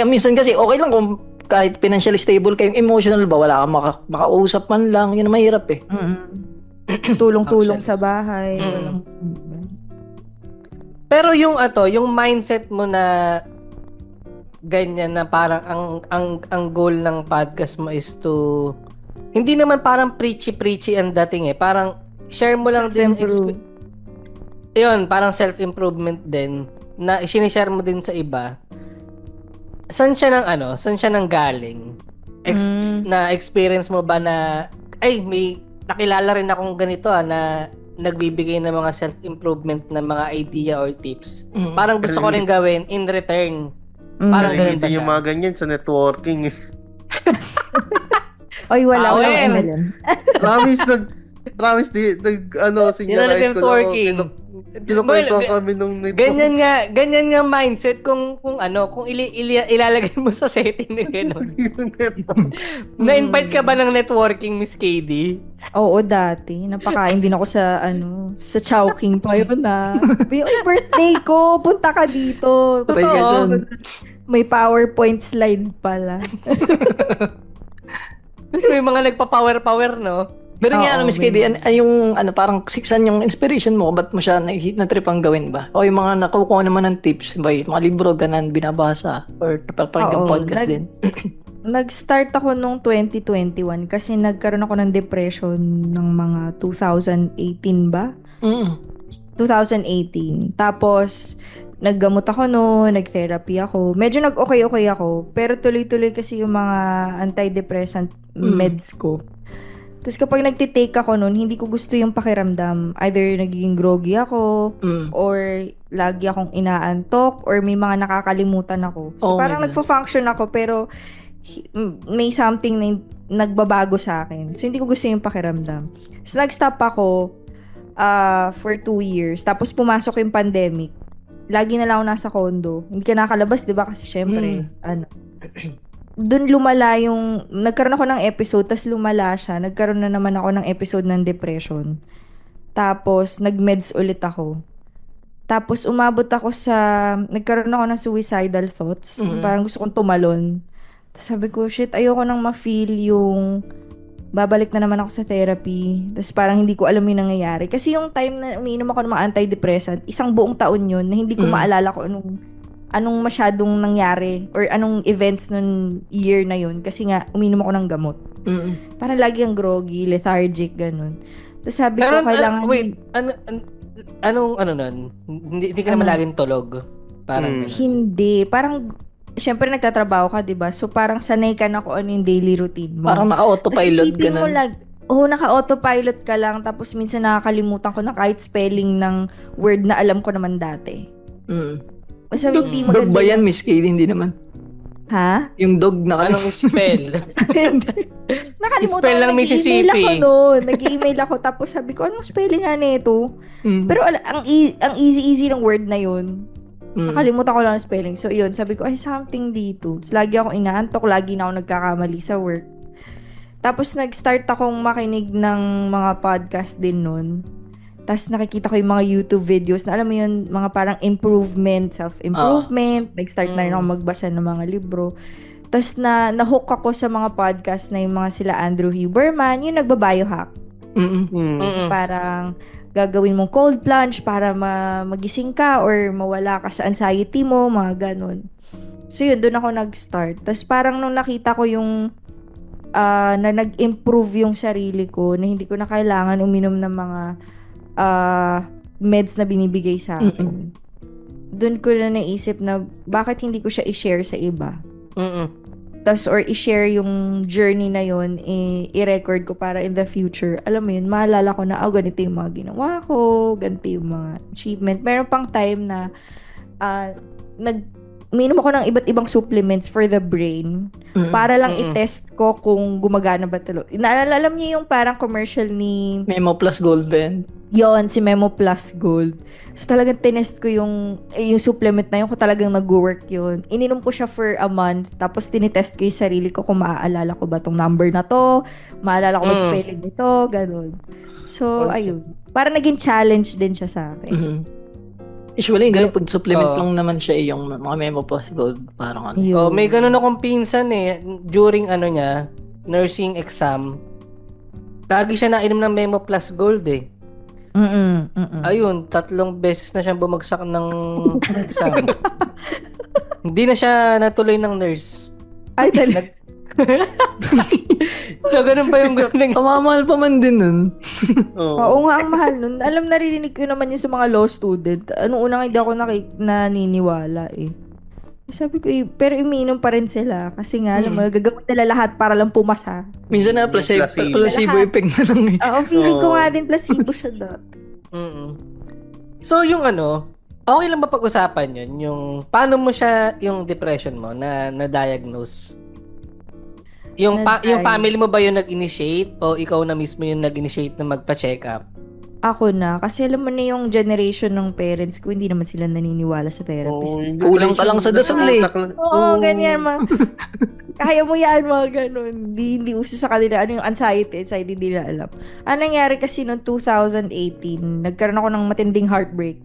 minsan kasi, okay lang kung kahit financially stable kayong emotional ba, wala kang makausap man lang, yun ang mahirap eh. Tulong-tulong sa bahay. Pero yung mindset mo na ganyan na parang ang goal ng podcast mo is to hindi naman parang preachy ang dating eh. Parang share mo lang din yun, parang self-improvement din na sinishare mo din sa iba. Saan siya nang galing? Na experience mo ba na may nakilala rin akong ganito na nagbibigay ng mga self-improvement na mga idea or tips. Parang gusto ko rin gawin in return. Parang ganun ba siya? Yung mga ganyan sa networking eh. Oy, wala MLM. Promise, signalize ko networking. Kinukwento kami nung ganyan nga mindset kung ilalagay mo sa setting na gano'n. Na-invite ka ba ng networking, Miss KD? Oo, dati. Napakain din ako sa Chowking pa yun Yung birthday ko, punta ka dito. Totoo. May PowerPoint slide pala. Mas may mga nagpa-power, no? Pero nga, Miss KD, parang saan yung inspiration mo? Ba't mo siya na-trip gawin ba? O yung mga nakukuha naman ng tips ba? Yung mga libro, ganan, binabasa? Or napapakinggan podcast din? Nag-start ako nung 2021 kasi nagkaroon ako ng depression ng mga 2018 ba? 2018. Tapos, naggamot ako nag-therapy ako. Medyo nag-okay ako. Pero tuloy-tuloy kasi yung mga antidepressant meds ko. Tapos kapag nagtitake ako hindi ko gusto yung pakiramdam. Either nagiging groggy ako, or lagi akong inaantok, or may mga nakakalimutan ako. So parang nagpo-function ako, pero may something na nagbabago sa akin. So hindi ko gusto yung pakiramdam. So nag-stop ako for 2 years. Tapos pumasok yung pandemic. Lagi na lang ako nasa condo. Hindi ka nakalabas, di ba? Kasi syempre, doon lumala nagkaroon ako ng episode, tas lumala siya. Nagkaroon na naman ako ng episode ng depression. Tapos, nag-meds ulit ako. Tapos, umabot ako nagkaroon ako ng suicidal thoughts. Parang gusto kong tumalon. Tapos sabi ko, shit, ayoko nang ma-feel yung babalik na naman ako sa therapy. Tapos parang hindi ko alam yung nangyayari. Kasi yung time na umiinom ako ng mga antidepressant, isang buong taon yun na hindi ko maalala ko anong masyadong nangyari or anong events nun year na yun kasi nga uminom ako ng gamot. Parang lagi ang groggy, lethargic, ganun. Tapos sabi ko kailangan... Anong nun? Hindi ka naman laging tulog? Parang hindi. Parang syempre nagtatrabaho ka, diba? So parang sanay ka na kung ano yung daily routine mo. Parang naka-autopilot ka na. Naka-autopilot ka lang tapos minsan nakakalimutan ko na kahit spelling ng word na alam ko naman dati. Hindi maganda. Dog ba yan, Miss KD? Hindi naman. Ha? Yung dog na anong spell? Nakalimutan spell ko, lang Mississippi. Nag-email ako tapos sabi ko, anong spelling nga nito? Pero ang easy ng word na yun. Nakalimutan ko lang ang spelling. So yun, sabi ko, something dito. Tapos lagi akong inaantok, lagi na ako nagkakamali sa work. Tapos nag-start akong makinig ng mga podcast din nun. Tapos nakikita ko yung mga YouTube videos na alam mo yun, mga parang improvement, self-improvement. Nag-start na rin ako magbasa ng mga libro. Tapos na-hook ako sa mga podcast na yung mga sila Andrew Huberman, yung nagba-biohack. Parang gagawin mong cold plunge para magising ka or mawala ka sa anxiety mo, mga ganun. So yun, doon ako nag-start. Tapos parang nung nakita ko yung na nag-improve yung sarili ko, na hindi ko na kailangan uminom ng mga meds na binibigay sa akin. Doon ko na naisip na bakit hindi ko siya i-share sa iba. Tas or i-share yung journey na yun, i-record ko para in the future, alam mo yun, maalala ko na, ganito yung mga ginawa ko, ganito yung mga achievement. Meron pang time na uminom ako ng iba't ibang supplements for the brain para lang i-test ko kung gumagana ba talaga. Alam niyo yung parang commercial ni Memo Plus Gold Band? Yon, si Memo Plus Gold. So talagang tinest ko yung supplement na yun, kung talagang nag-work yun. Ininom ko siya for a month, tapos tinitest ko yung sarili ko kung maaalala ko ba tong number na to, maaalala ko ba yung spelling nito, ganun. So, ayun. Para naging challenge din siya sa akin. Mm-hmm. Usually, ganun pag supplement lang naman siya yung mga Memo Plus Gold. Parang ano. May ganun akong pinsan during niya, nursing exam. Lagi siya nainom ng Memo Plus Gold Ayun, 3 beses na siyang bumagsak ng exam. Hindi na siya natuloy ng nurse. Ay, talaga. So, ganun pa yung galing. Kamamahal pa man din nun. Oo nga, ang mahal nun. Alam, naririnig ko naman yun sa mga law student. Una nga hindi ako naniniwala Sabi ko, pero umiinom pa rin sila. Kasi nga, alam mo, gagawin nila lahat para lang pumasa. Minsan na placebo effect na lang feeling ko nga din placebo siya dati. So, yung okay lang ba pag-usapan yun? Yung, paano mo siya, yung depression mo, na-diagnose? Yung family mo ba yung nag-initiate? O ikaw na mismo yung nag-initiate na magpa-check up? Ako na. Kasi alam mo na yung generation ng parents ko, hindi naman sila naniniwala sa therapist. Kulang ka lang sa dasal Oo, ganyan kaya mo yan, mga ganun. Hindi uso sa kanila. Ano yung anxiety, hindi nila alam. Ang nangyari kasi noong 2018, nagkaroon ako ng matinding heartbreak.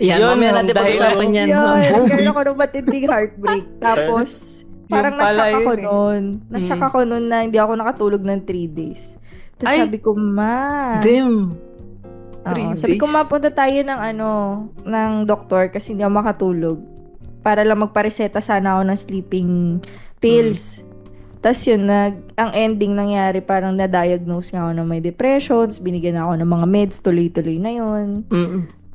Yan, mamaya natin pag-usapan yan. Nagkaroon ako ng matinding heartbreak. Tapos, parang na-shock ako noon. Na-shock ako noon na hindi ako nakatulog ng 3 days. Tapos sabi ko, Damn. Sabi ko, mapunta tayo ng doktor kasi hindi ako makatulog. Para lang magpareseta sana ako ng sleeping pills. Tapos yun, ang ending nangyari, parang na-diagnose nga ako na may depressions, binigyan ako ng mga meds, tuloy-tuloy na yun.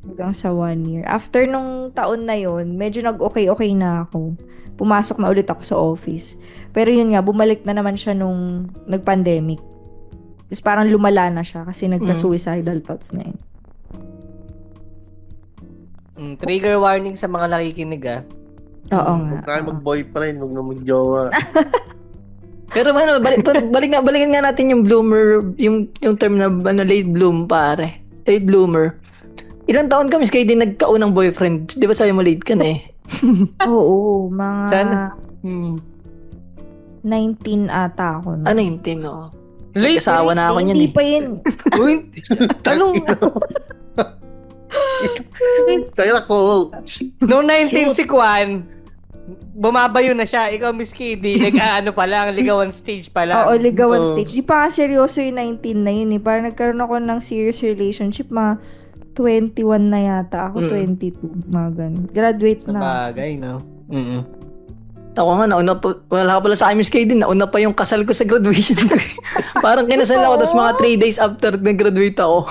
Hanggang sa 1 year. After nung taon na yun, medyo nag-okay na ako. Pumasok na ulit ako sa office. Pero yun nga, bumalik na naman siya nung nag-pandemic. Tapos parang lumala na siya kasi nagka-suicidal thoughts na yun. Trigger warning sa mga nakikinig Oo nga. Huwag tayo mag-boyfriend, huwag na mag-jowa. Pero balikan nga natin yung bloomer, yung term na late bloom pare. Late bloomer. Ilang taon kami kay din nagkaunang boyfriend. Di ba sabi mo late ka na Oo, mga Sana? 19 ata ako. 19, oo. Late? Kasawa na ako niyan Hindi pa yun. Talong. Kaya ako. Noong 19 si Kwan, bumabayo na siya. Ikaw, Miss Kitty, pa lang, ligawan stage pa lang. Oo, ligawan stage. Di pa nga seryoso yung 19 na yun Parang nagkaroon ako ng serious relationship, 21 na yata. Ako 22, mga ganun. Graduate na. Sabagay, no? Ako nga, wala ka pala sa akin, Miss Kaden, nauna pa yung kasal ko sa graduation ko. Parang kinasal ako, tapos mga 3 days after nag-graduate ako.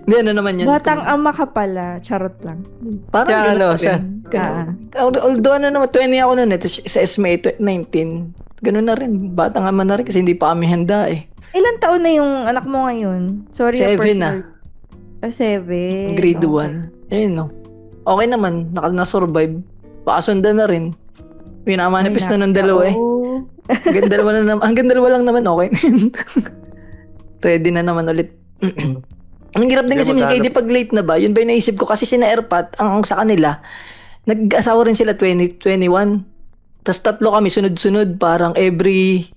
Hindi, naman yun? Batang ama ka pala. Charot lang. Parang siya. Although naman, 20 ako nun sa SMA 19. Ganun na rin. Batang ama na rin kasi hindi pa kami handa Ilan taon na yung anak mo ngayon? Sorry, 7 na. 7. Grade 1. Ayun, no. Okay naman. Na-survive. Pakasundan na rin. Pinamanipis na ng dalawa Hanggang dalawa lang naman okay. Ready na naman ulit. Ang hirap din kasi Miss KD pag late na ba? Yun ba yung naisip ko? Kasi sina Airpat, ang sa kanila, nag-asawa rin sila 2021. Tapos 3 kami sunod-sunod. Parang every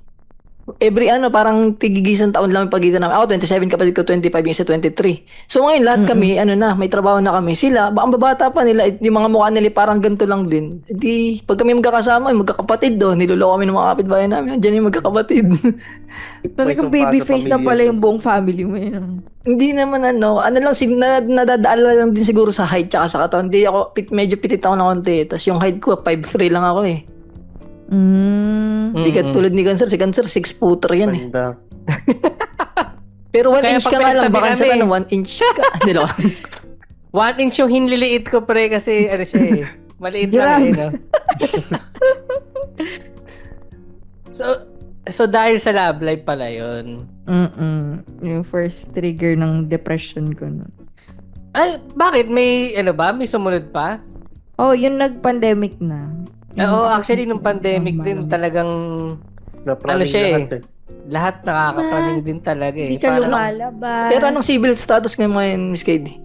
parang tigigisang taon lang yung pagitan namin. Ako 27, kapatid ko 25, yung isa 23. So ngayon lahat kami, may trabaho na kami. Sila, ang babata pa nila, yung mga mukha nila parang ganito lang din. Di, pag kami magkakasama, magkakapatid niloloko kami ng mga kapitbahay namin. Diyan yung magkakapatid. Talagang baby face na pala yung buong family mo yun. Hindi naman ano lang, nadadala lang din siguro sa height tsaka sa katawan. Hindi ako, medyo pitit ako na konti. Tapos yung height ko, 5'3" lang ako Hindi ka tulad ni Cancer. Si Cancer, 6'4" yan Pero 1 inch ka nga lang. Baka sa 1 inch ka. Hindi lang. 1 inch yung hinliliit ko pre kasi siya maliit lang no? So dahil sa love life pala yun. Yung first trigger ng depression ko nun. Ay, bakit? May may sumunod pa? Yun nag-pandemic na. Oo, actually nung pandemic din talagang siya lahat nakakapraning din talaga eh. Hindi ka Parang- lumalabas. Pero anong civil status ngayon, Miss KD?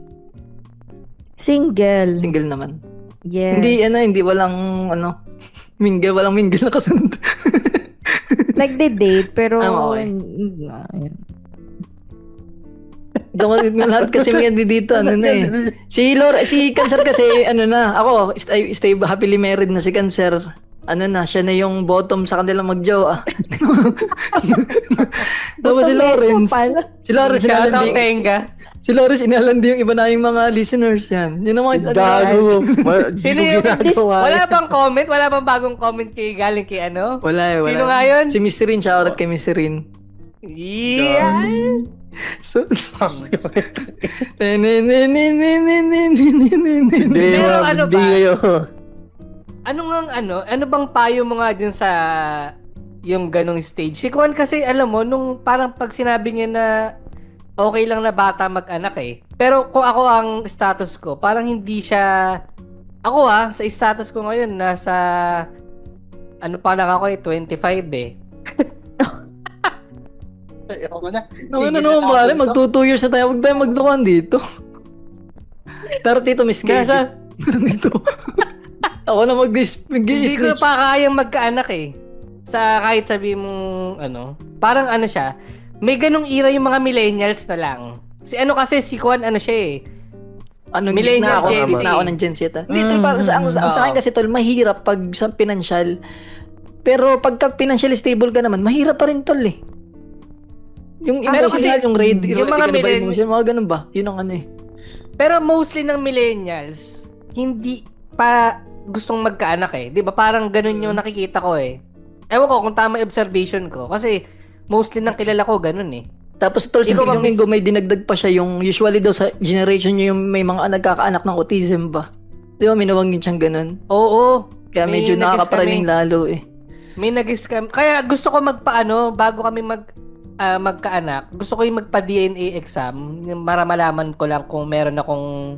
Single. Single naman. Yes. Hindi walang walang mingle na kasunod. Nagde-date, pero... Okay. Ayun. Lahat kasi may dito, Si Cancer kasi, ako, stay happily married na si Cancer. Siya na yung bottom sa kanila mag-jowa. Tapos si Lawrence. Shoutout Tenga. Si Lawrence, inalandi yung iba naming mga listeners yan. Yun ang mga Gago. Sino yung wala bang comment? Wala bang bagong comment galing kay ano? Wala. Sino nga yun? Si Mr. Rin, shoutout kay Mr. Rin. Yeah. So, Hindi, Pero ano hindi ba? kayo. Ano bang payo mo nga din sa yung ganong stage? Si Kwan kasi alam mo, nung parang pag sinabi niya na okay lang na bata mag-anak eh. Pero kung ako ang status ko, parang hindi siya... Ako sa status ko ngayon, nasa... pa lang ako 25 eh. Ako na. Pare, mag 2 years na tayo. Huwag tayo magdukan dito. Pero Tito Miss Kay. Dito. Ako na Hindi ko pa kayang magkaanak eh. Sa kahit sabi mong parang siya, may ganong era yung mga millennials na lang. Kasi si Kwan siya eh. Millennial Gen Z. Na ako ng Gen Z. Dito parang sa akin kasi tol, mahirap pag sa financial. Pero pagka financially stable ka naman, mahirap pa rin tol eh. Yung emotional, yung rate, yung mga emotion, mga ganun ba? Yun ang eh. Pero mostly ng millennials, hindi pa gustong magkaanak eh. 'Di ba? Parang ganun yung nakikita ko eh. Ewan ko kung tama yung observation ko. Kasi mostly ng kilala ko ganun eh. Tapos tol, si Mingo may dinagdag pa siya yung usually daw sa generation niyo yung may mga nagkakaanak ng autism ba? 'Di ba minawagin siyang ganun? Oo. Kaya medyo nakakapraning lalo eh. May nag-scam. Kaya gusto ko bago kami magkaanak, gusto ko yung magpa-DNA exam para malaman ko lang kung meron akong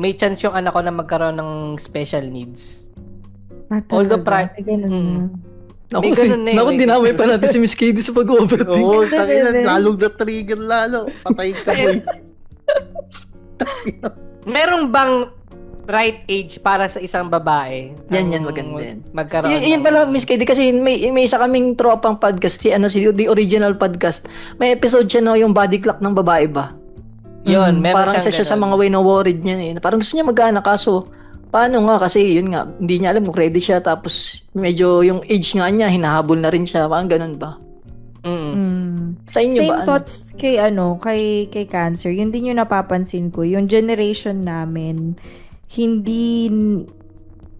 may chance yung anak ko na magkaroon ng special needs. Although may ganun eh. Naku, dinamay pa natin si Miss KD sa pag-overthink. Oo, lalong na-trigger lalo. Patay ka mo. Merong bang right age para sa isang babae? Yan, maganda yan. Magkaroon. Yan pala, Miss KD, kasi may isa kaming tropang podcast, si The Original Podcast. May episode siya yung body clock ng babae ba? Yun, meron parang isa siya sa mga way na worried niya eh. Parang gusto niya mag-anak kaso, paano nga kasi yun nga, hindi niya alam kung ready siya tapos medyo yung age nga niya, hinahabol na rin siya. Parang ganun ba? Sa inyo Same ba? thoughts kay kay Cancer. Yun din yung napapansin ko. Yung generation namin,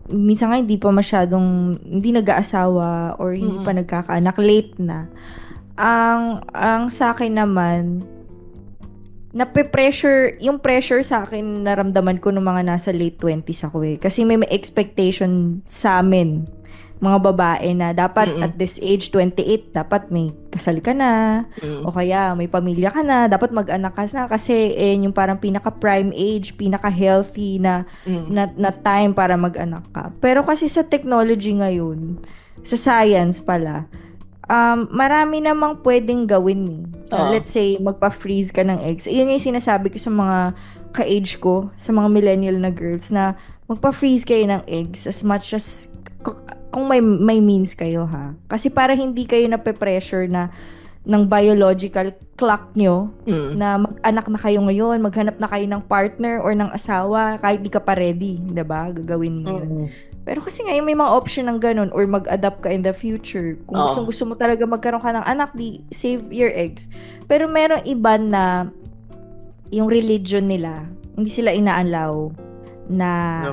minsan nga hindi pa masyadong, hindi nag-aasawa or hindi pa nagkakaanak, late na. Ang sa akin naman, yung pressure sa akin naramdaman ko nung mga nasa late 20s ako eh. Kasi may expectation sa amin, mga babae na dapat at this age, 28, dapat may kasal ka na, o kaya may pamilya ka na, dapat mag-anak ka na kasi yung parang pinaka-prime age, pinaka-healthy na time para mag-anak ka. Pero kasi sa technology ngayon, sa science pala, marami namang pwedeng gawin let's say, magpa-freeze ka ng eggs. Yun yung sinasabi ko sa mga ka-age ko, sa mga millennial na girls, na magpa-freeze kayo ng eggs as much as kung may means kayo ha. Kasi para hindi kayo nape-pressure na ng biological clock nyo na mag-anak na kayo ngayon, maghanap na kayo ng partner or ng asawa kahit di ka pa ready, 'di ba? Gagawin mo yun. Pero kasi ngayon may mga option ng ganun or mag-adapt ka in the future. Kung gusto mo talaga magkaroon ka ng anak, di save your eggs. Pero merong iba na yung religion nila, hindi sila ina-allow na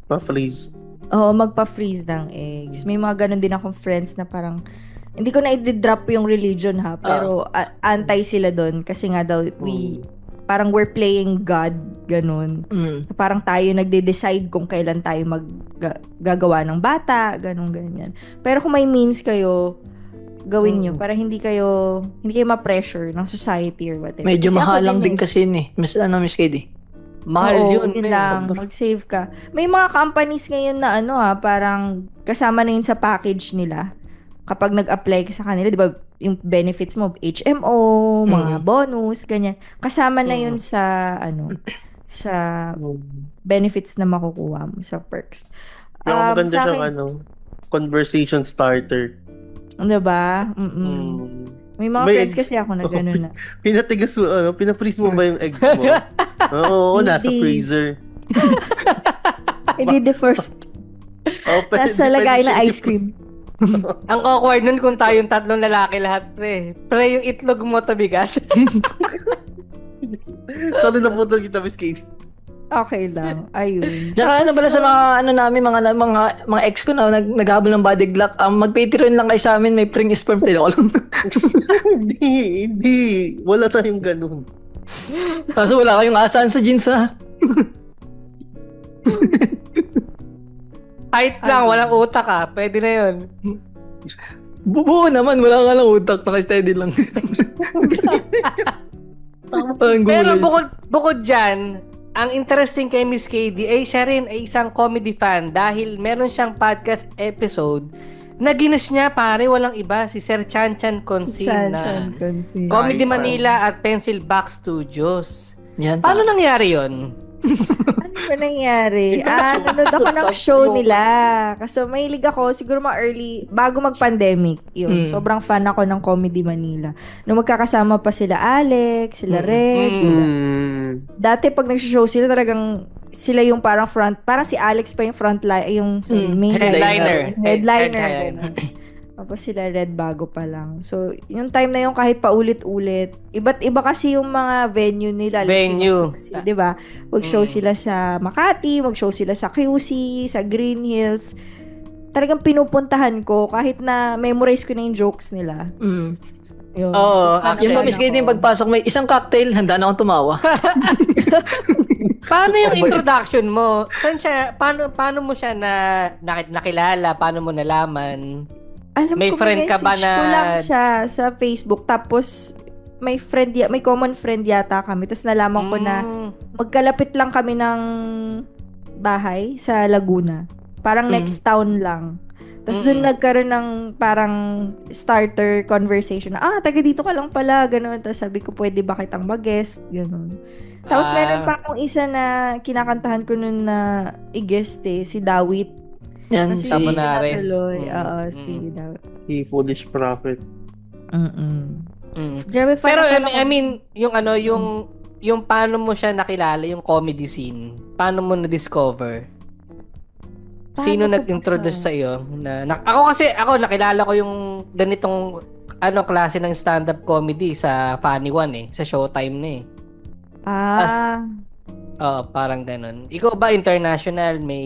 pa-freeze. Oo, magpa-freeze ng eggs. May mga ganun din akong friends na parang hindi ko na i-drop yung religion ha, pero anti sila doon kasi nga daw parang we're playing God, ganun. Parang tayo nagde-decide kung kailan tayo gagawa ng bata, ganyan. Pero kung may means kayo, gawin nyo para hindi kayo ma-pressure ng society or whatever. Medyo mahal lang din kasi yun eh. Miss KD? Mahal yun. Lang, mag-save ka. May mga companies ngayon na parang kasama na yun sa package nila. kapag nag-apply ka sa kanila, di ba, yung benefits mo, HMO, mga bonus, ganyan. Kasama na yun sa, sa benefits na makukuha mo, sa perks. Maganda sa siyang conversation starter. Di ba? May mga friends eggs. kasi ako na gano'n na. Pinatigas mo, pinafreeze mo ba yung eggs mo? Oo, nasa freezer. Hindi the first. Nasa lagay na ice cream. Ang awkward nun kung tayong tatlong lalaki lahat, pre. Pre, yung itlog mo tabigas. Sorry na putol kita, Miss Katie. Okay lang. Ayun. Tsaka pala sa mga namin, mga ex ko na naghabol ng body glock, mag-Patreon lang kayo sa amin, may pring sperm tail. Hindi. Wala tayong ganun. Kaso wala kayong asahan sa jeans, ha? Height lang, walang utak pwede na yun. Buo naman, wala ka lang utak, naka-steady lang. Pero bukod dyan, ang interesting kay Miss KD ay siya rin ay isang comedy fan dahil meron siyang podcast episode na ginas niya pare walang iba si Sir Chan Consin na Comedy Manila at Pencil Box Studios. Yan. Paano nangyari yon? Ano ba nangyari? Nanood ako ng show nila. Kasi mahilig ako, siguro early, bago mag-pandemic. Yun, sobrang fan ako ng Comedy Manila. Nung magkakasama pa sila Alex, sila Red. Dati pag nag-show sila, talagang sila yung parang parang si Alex pa yung yung main headliner. Tapos sila Red bago pa lang. So, yung time na yung kahit paulit-ulit, iba't iba kasi yung mga venue nila. Di ba? Mag-show sila sa Makati, mag-show sila sa QC, sa Green Hills. Talagang pinupuntahan ko kahit na memorize ko na yung jokes nila. Yun. Oo. Yung Miss Katie, yung pagpasok, may isang cocktail, handa na akong tumawa. Paano yung introduction mo? Saan siya, paano mo siya nakilala? Paano mo nalaman? Alam may ko, friend ka ba na ko lang siya sa Facebook, tapos may common friend yata kami, tapos nalaman ko na magkalapit lang kami ng bahay sa Laguna, parang next town lang. Tapos doon nagkaroon ng parang starter conversation na, taga dito ka lang pala, gano'n. Tapos sabi ko, pwede ba kitang mag-guest, gano'n. Tapos meron pa akong isa na kinakantahan ko noon na i-guest si Dawit. Yan, sa Bonares. Si Dawit. The Foolish Prophet. Grabe, pero I mean, yung paano mo siya nakilala, yung comedy scene, paano mo na-discover? Sino nag-introduce sa iyo? Ako nakilala ko yung ganitong klase ng stand-up comedy sa Funny One sa Showtime na parang ganun. Ikaw ba international, may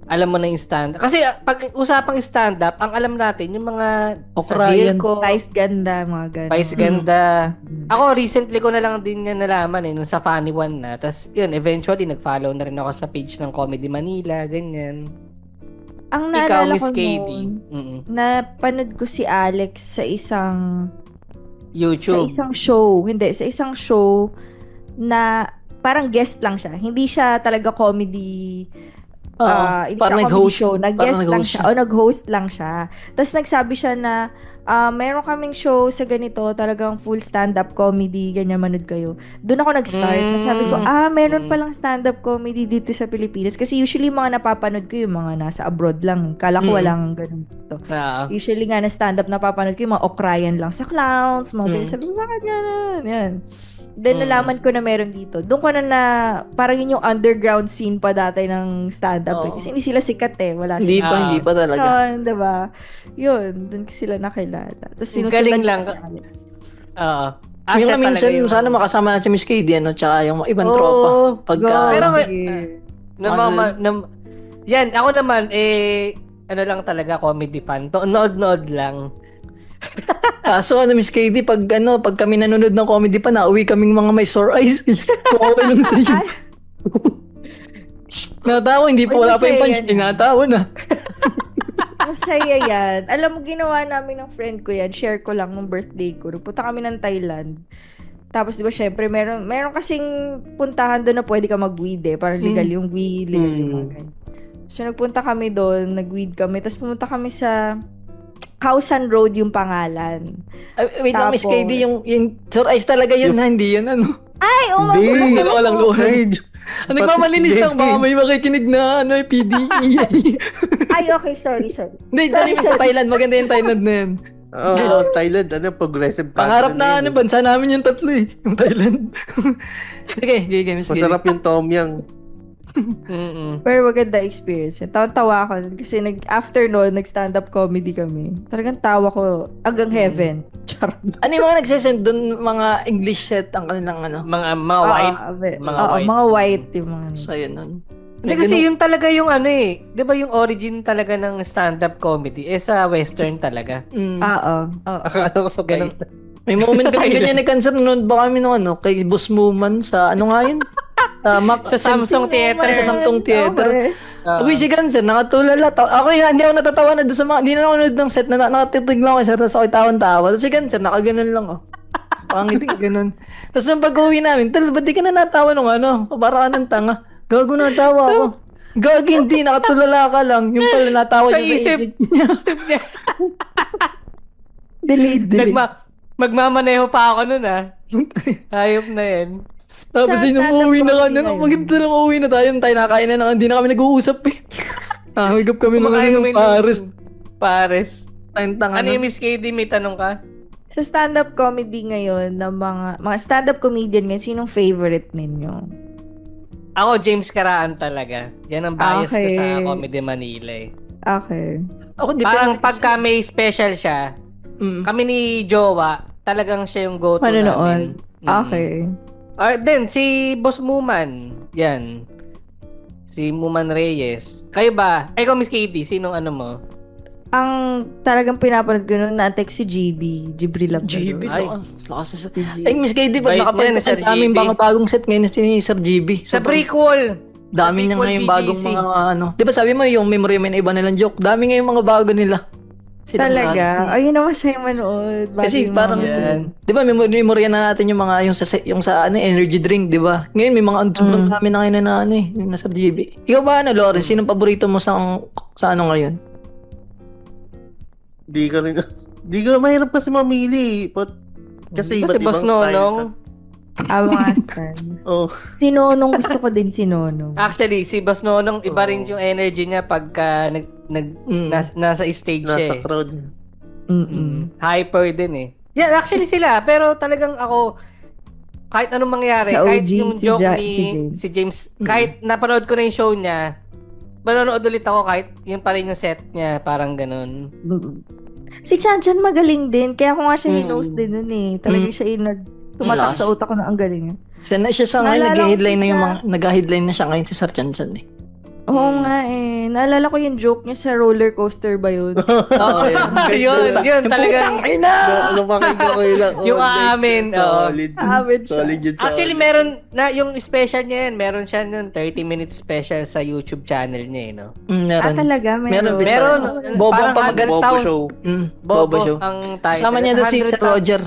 alam mo na yung stand-up? Kasi pag usapang stand-up, ang alam natin yung mga sa circo, Vice Ganda, mga ganun. Vice Ganda. Ako recently ko na lang din yan nalaman nung sa Funny One na. Tapos yun, eventually nag-follow na rin ako sa page ng Comedy Manila, ganyan. Ang naalala Miss ko Katie, napanood ko si Alex sa isang YouTube. Sa isang show na parang guest lang siya. Hindi siya talaga comedy. Parang nag-host. Nag-host lang siya. Tapos nagsabi siya na meron kaming show sa ganito, talagang full stand-up comedy, ganyan, manood kayo. Doon ako nag-start. Sabi ko, meron palang stand-up comedy dito sa Pilipinas. Kasi usually mga napapanood ko yung mga nasa abroad lang. Kala ko walang ganun dito. Usually nga na stand-up napapanood ko yung mga Okrayan lang sa clowns, mga ganyan. Sabi ko, bakit ganun? Yan. Then, nalaman ko na meron dito. Doon ko na parang yun yung underground scene pa dati ng stand-up. Kasi hindi sila sikat Wala sila. Hindi pa talaga. Yun, diba? Yun, doon sila nakilala. Tapos sinusundan lang si Alex. Yung minsan, sana makasama na si Miss KD, tsaka yung ibang tropa. Pero, yan, ako naman, lang talaga, comedy fan. Nood-nood lang. Kaso Miss KD, pag kami nanonood ng comedy pa, nauwi kaming mga may sore eyes. Kung okay lang sa'yo. Natawa, hindi pa wala pa yung punch. Tinatawa na. Masaya yan. Alam mo, ginawa namin ng friend ko yan. Share ko lang nung birthday ko. Punta kami ng Thailand. Tapos, di ba, syempre, meron kasing puntahan doon na pwede ka mag-weed Parang legal yung weed, legal yung mga ganyan. So, nagpunta kami doon, nag-weed kami. Tapos, pumunta kami sa Kausan Road yung pangalan. Wait lang, Miss KD, yung Sir Ice talaga yun, ha? Hindi yun, ano? Ay, oh my God. Hindi. Ano lang luha. Nagmamalinis lang, baka may makikinig na, PDE. Ay, okay, sorry. Hindi, dali mo sa Thailand. Maganda yung Thailand na yan. Thailand, progressive country. Pangarap na, bansa namin yung tatlo yung Thailand. Sige, Miss KD. Masarap yung tom yum. Pero maganda experience. Tawa ako kasi after noon, nag-stand-up comedy kami. Talagang tawa ko hanggang heaven. Charot. Ano yung mga nagsesend doon, mga English set, ang kanilang ano? Mga white. Mga white yung mga. So, yun nun. Hindi kasi yun talaga yung di ba yung origin talaga ng stand-up comedy sa western talaga. Oo. Akala ko sa Thailand. May moment kami ganyan ni Cancer, nanonood ba kami nung kay Boss Muman sa ano nga yun? Sa Samsung Theater. Sa Samsung Theater. Okay. Uy, si Cancer, nakatulala. Ako hindi ako natatawa na doon sa mga, hindi na ako nanonood ng set na nakatitig lang ako kay Sir, tapos ako tawan-tawa. Tapos si Cancer, nakaganon lang Pangiti ganun. Tapos nung pag-uwi namin, ba't di ka na natawa nung para ka ng tanga? Gago natawa ako. Gago hindi, nakatulala ka lang. Yung pala natawa siya sa isip niya. Delete. Magmamaneho pa ako nun Hayop na yan. Tapos umuwi na ka na. Magimta lang uwi na tayo. Tayo nakain na. Hindi na kami nag-uusap Nakagap kami ng Pares. Tayong-tanga ano yung Miss KD? May tanong ka? Sa stand-up comedy ngayon, ng mga stand-up comedian ngayon, sinong favorite ninyo? Ako, James Caraan talaga. Yan ang bias ko sa Comedy Manila Okay. Ako, parang pagka may special siya, kami ni Jowa, talagang siya yung go-to namin. Okay. Or then, si Boss Muman. Yan. Si Muman Reyes. Kayo ba? Ikaw, Miss KD, sinong ano mo? Ang talagang pinapanood ko noon, na-text si GB. Jibril Labrador. GB, lakas sa Ay, Miss KD, pag nakapag ang daming bagong set ngayon ni Sir GB. Sa prequel. Dami niya ngayon bagong mga ano. Di ba sabi mo yung memory may iba nilang joke? Dami ngayon mga bago nila. Talaga? Ayun naman sa'yo manood. Kasi parang, di ba, memorya na natin yung mga, yung sa energy drink, di ba? Ngayon, may mga sobrang dami na ngayon na yung nasa GB. Ikaw ba, Lawrence, sinong paborito mo sa ano ngayon? Di ko mahirap kasi mamili. Kasi iba't ibang style. Mga style. Si Nonong, gusto ko din si Nonong. Actually, si Boss Nonong, iba rin yung energy niya pagka nasa stage nasa crowd. Hyper din Yeah, actually sila. Pero talagang ako, kahit anong mangyari, sa kahit OG, yung joke si James, kahit napanood ko na yung show niya, manonood ulit ako kahit yun pa rin yung set niya, parang ganun. Si Chan magaling din. Kaya ako nga siya hinost din nun Talagang siya tumatak sa utak ko na ang galing. Siya sa ngayon, nag-headline na siya ngayon si Sir Chan Oo nga Naalala ko yung joke niya sa roller coaster ba yun? Oo, yun talagang yung aamin. Solid yun. Actually, meron na yung special niya yan. Meron siya ng 30 minutes special sa YouTube channel niya no? Meron. Talaga? Meron. Bobo ang Bobo show. Bobo show. Ang title. Kasama niya doon si Roger.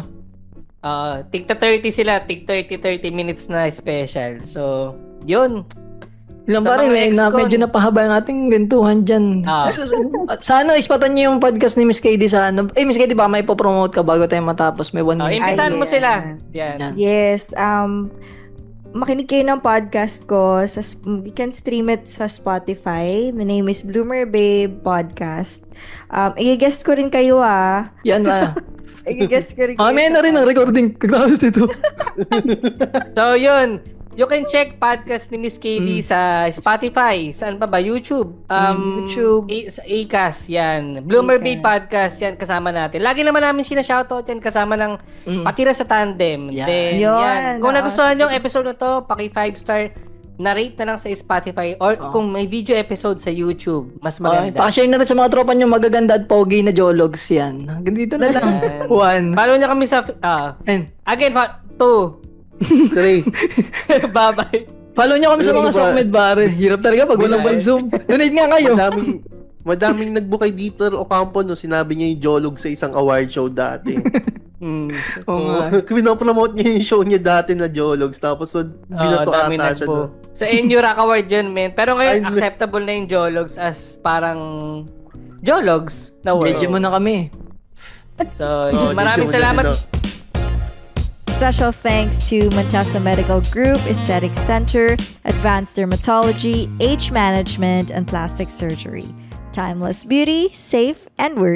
Tigta 30 sila. Tigta 30 minutes na special. So, yun. Ilang pa rin medyo napahaba yung ating gantuhan dyan. Sana ispatan niyo yung podcast ni Miss KD sa ano. Miss KD, ba may ipopromote ka bago tayo matapos? May 1 minute. Imbitahan mo sila. Yan. Yes. Makinig kayo ng podcast ko. You can stream it sa Spotify. The name is Bloomer Babe Podcast. I-guest ko rin kayo Yan na. I-guest ko rin kayo. May na rin ang recording. Kaglawas ito. So, yun. You can check podcast ni Miss KD sa Spotify. Saan pa ba? YouTube. YouTube. Sa Acast, yan. Bloomer Bay Podcast, yan, kasama natin. Lagi naman namin sina-shoutout yan, kasama ng Patira sa Tandem. Yeah. Then, yan. Kung nagustuhan yung episode na to, paki 5-star na-rate na lang sa Spotify or kung may video episode sa YouTube, mas maganda. Pakashare na rin sa mga tropa nyo magaganda at pogi na jologs yan. Ganito na lang. 1. Follow nyo kami sa... again, 2. 3. Bye-bye. Follow nyo kami sa mga Sokmed Bare. Hirap talaga pag walang Zoom. Donate nga kayo. Madaming nagbukay dito o kampo no sinabi niya yung jolog sa isang award show dati. Pinopromote niya yung show niya dati na jologs tapos binato ata siya doon. Sa Inyo Rock Award yun, men. Pero ngayon, acceptable na yung jologs as parang jologs na word. Medyo mo na kami. So, maraming salamat. Special thanks to Montesa Medical Group, Aesthetic Center, Advanced Dermatology, Age Management, and Plastic Surgery. Timeless beauty, safe, and worthy.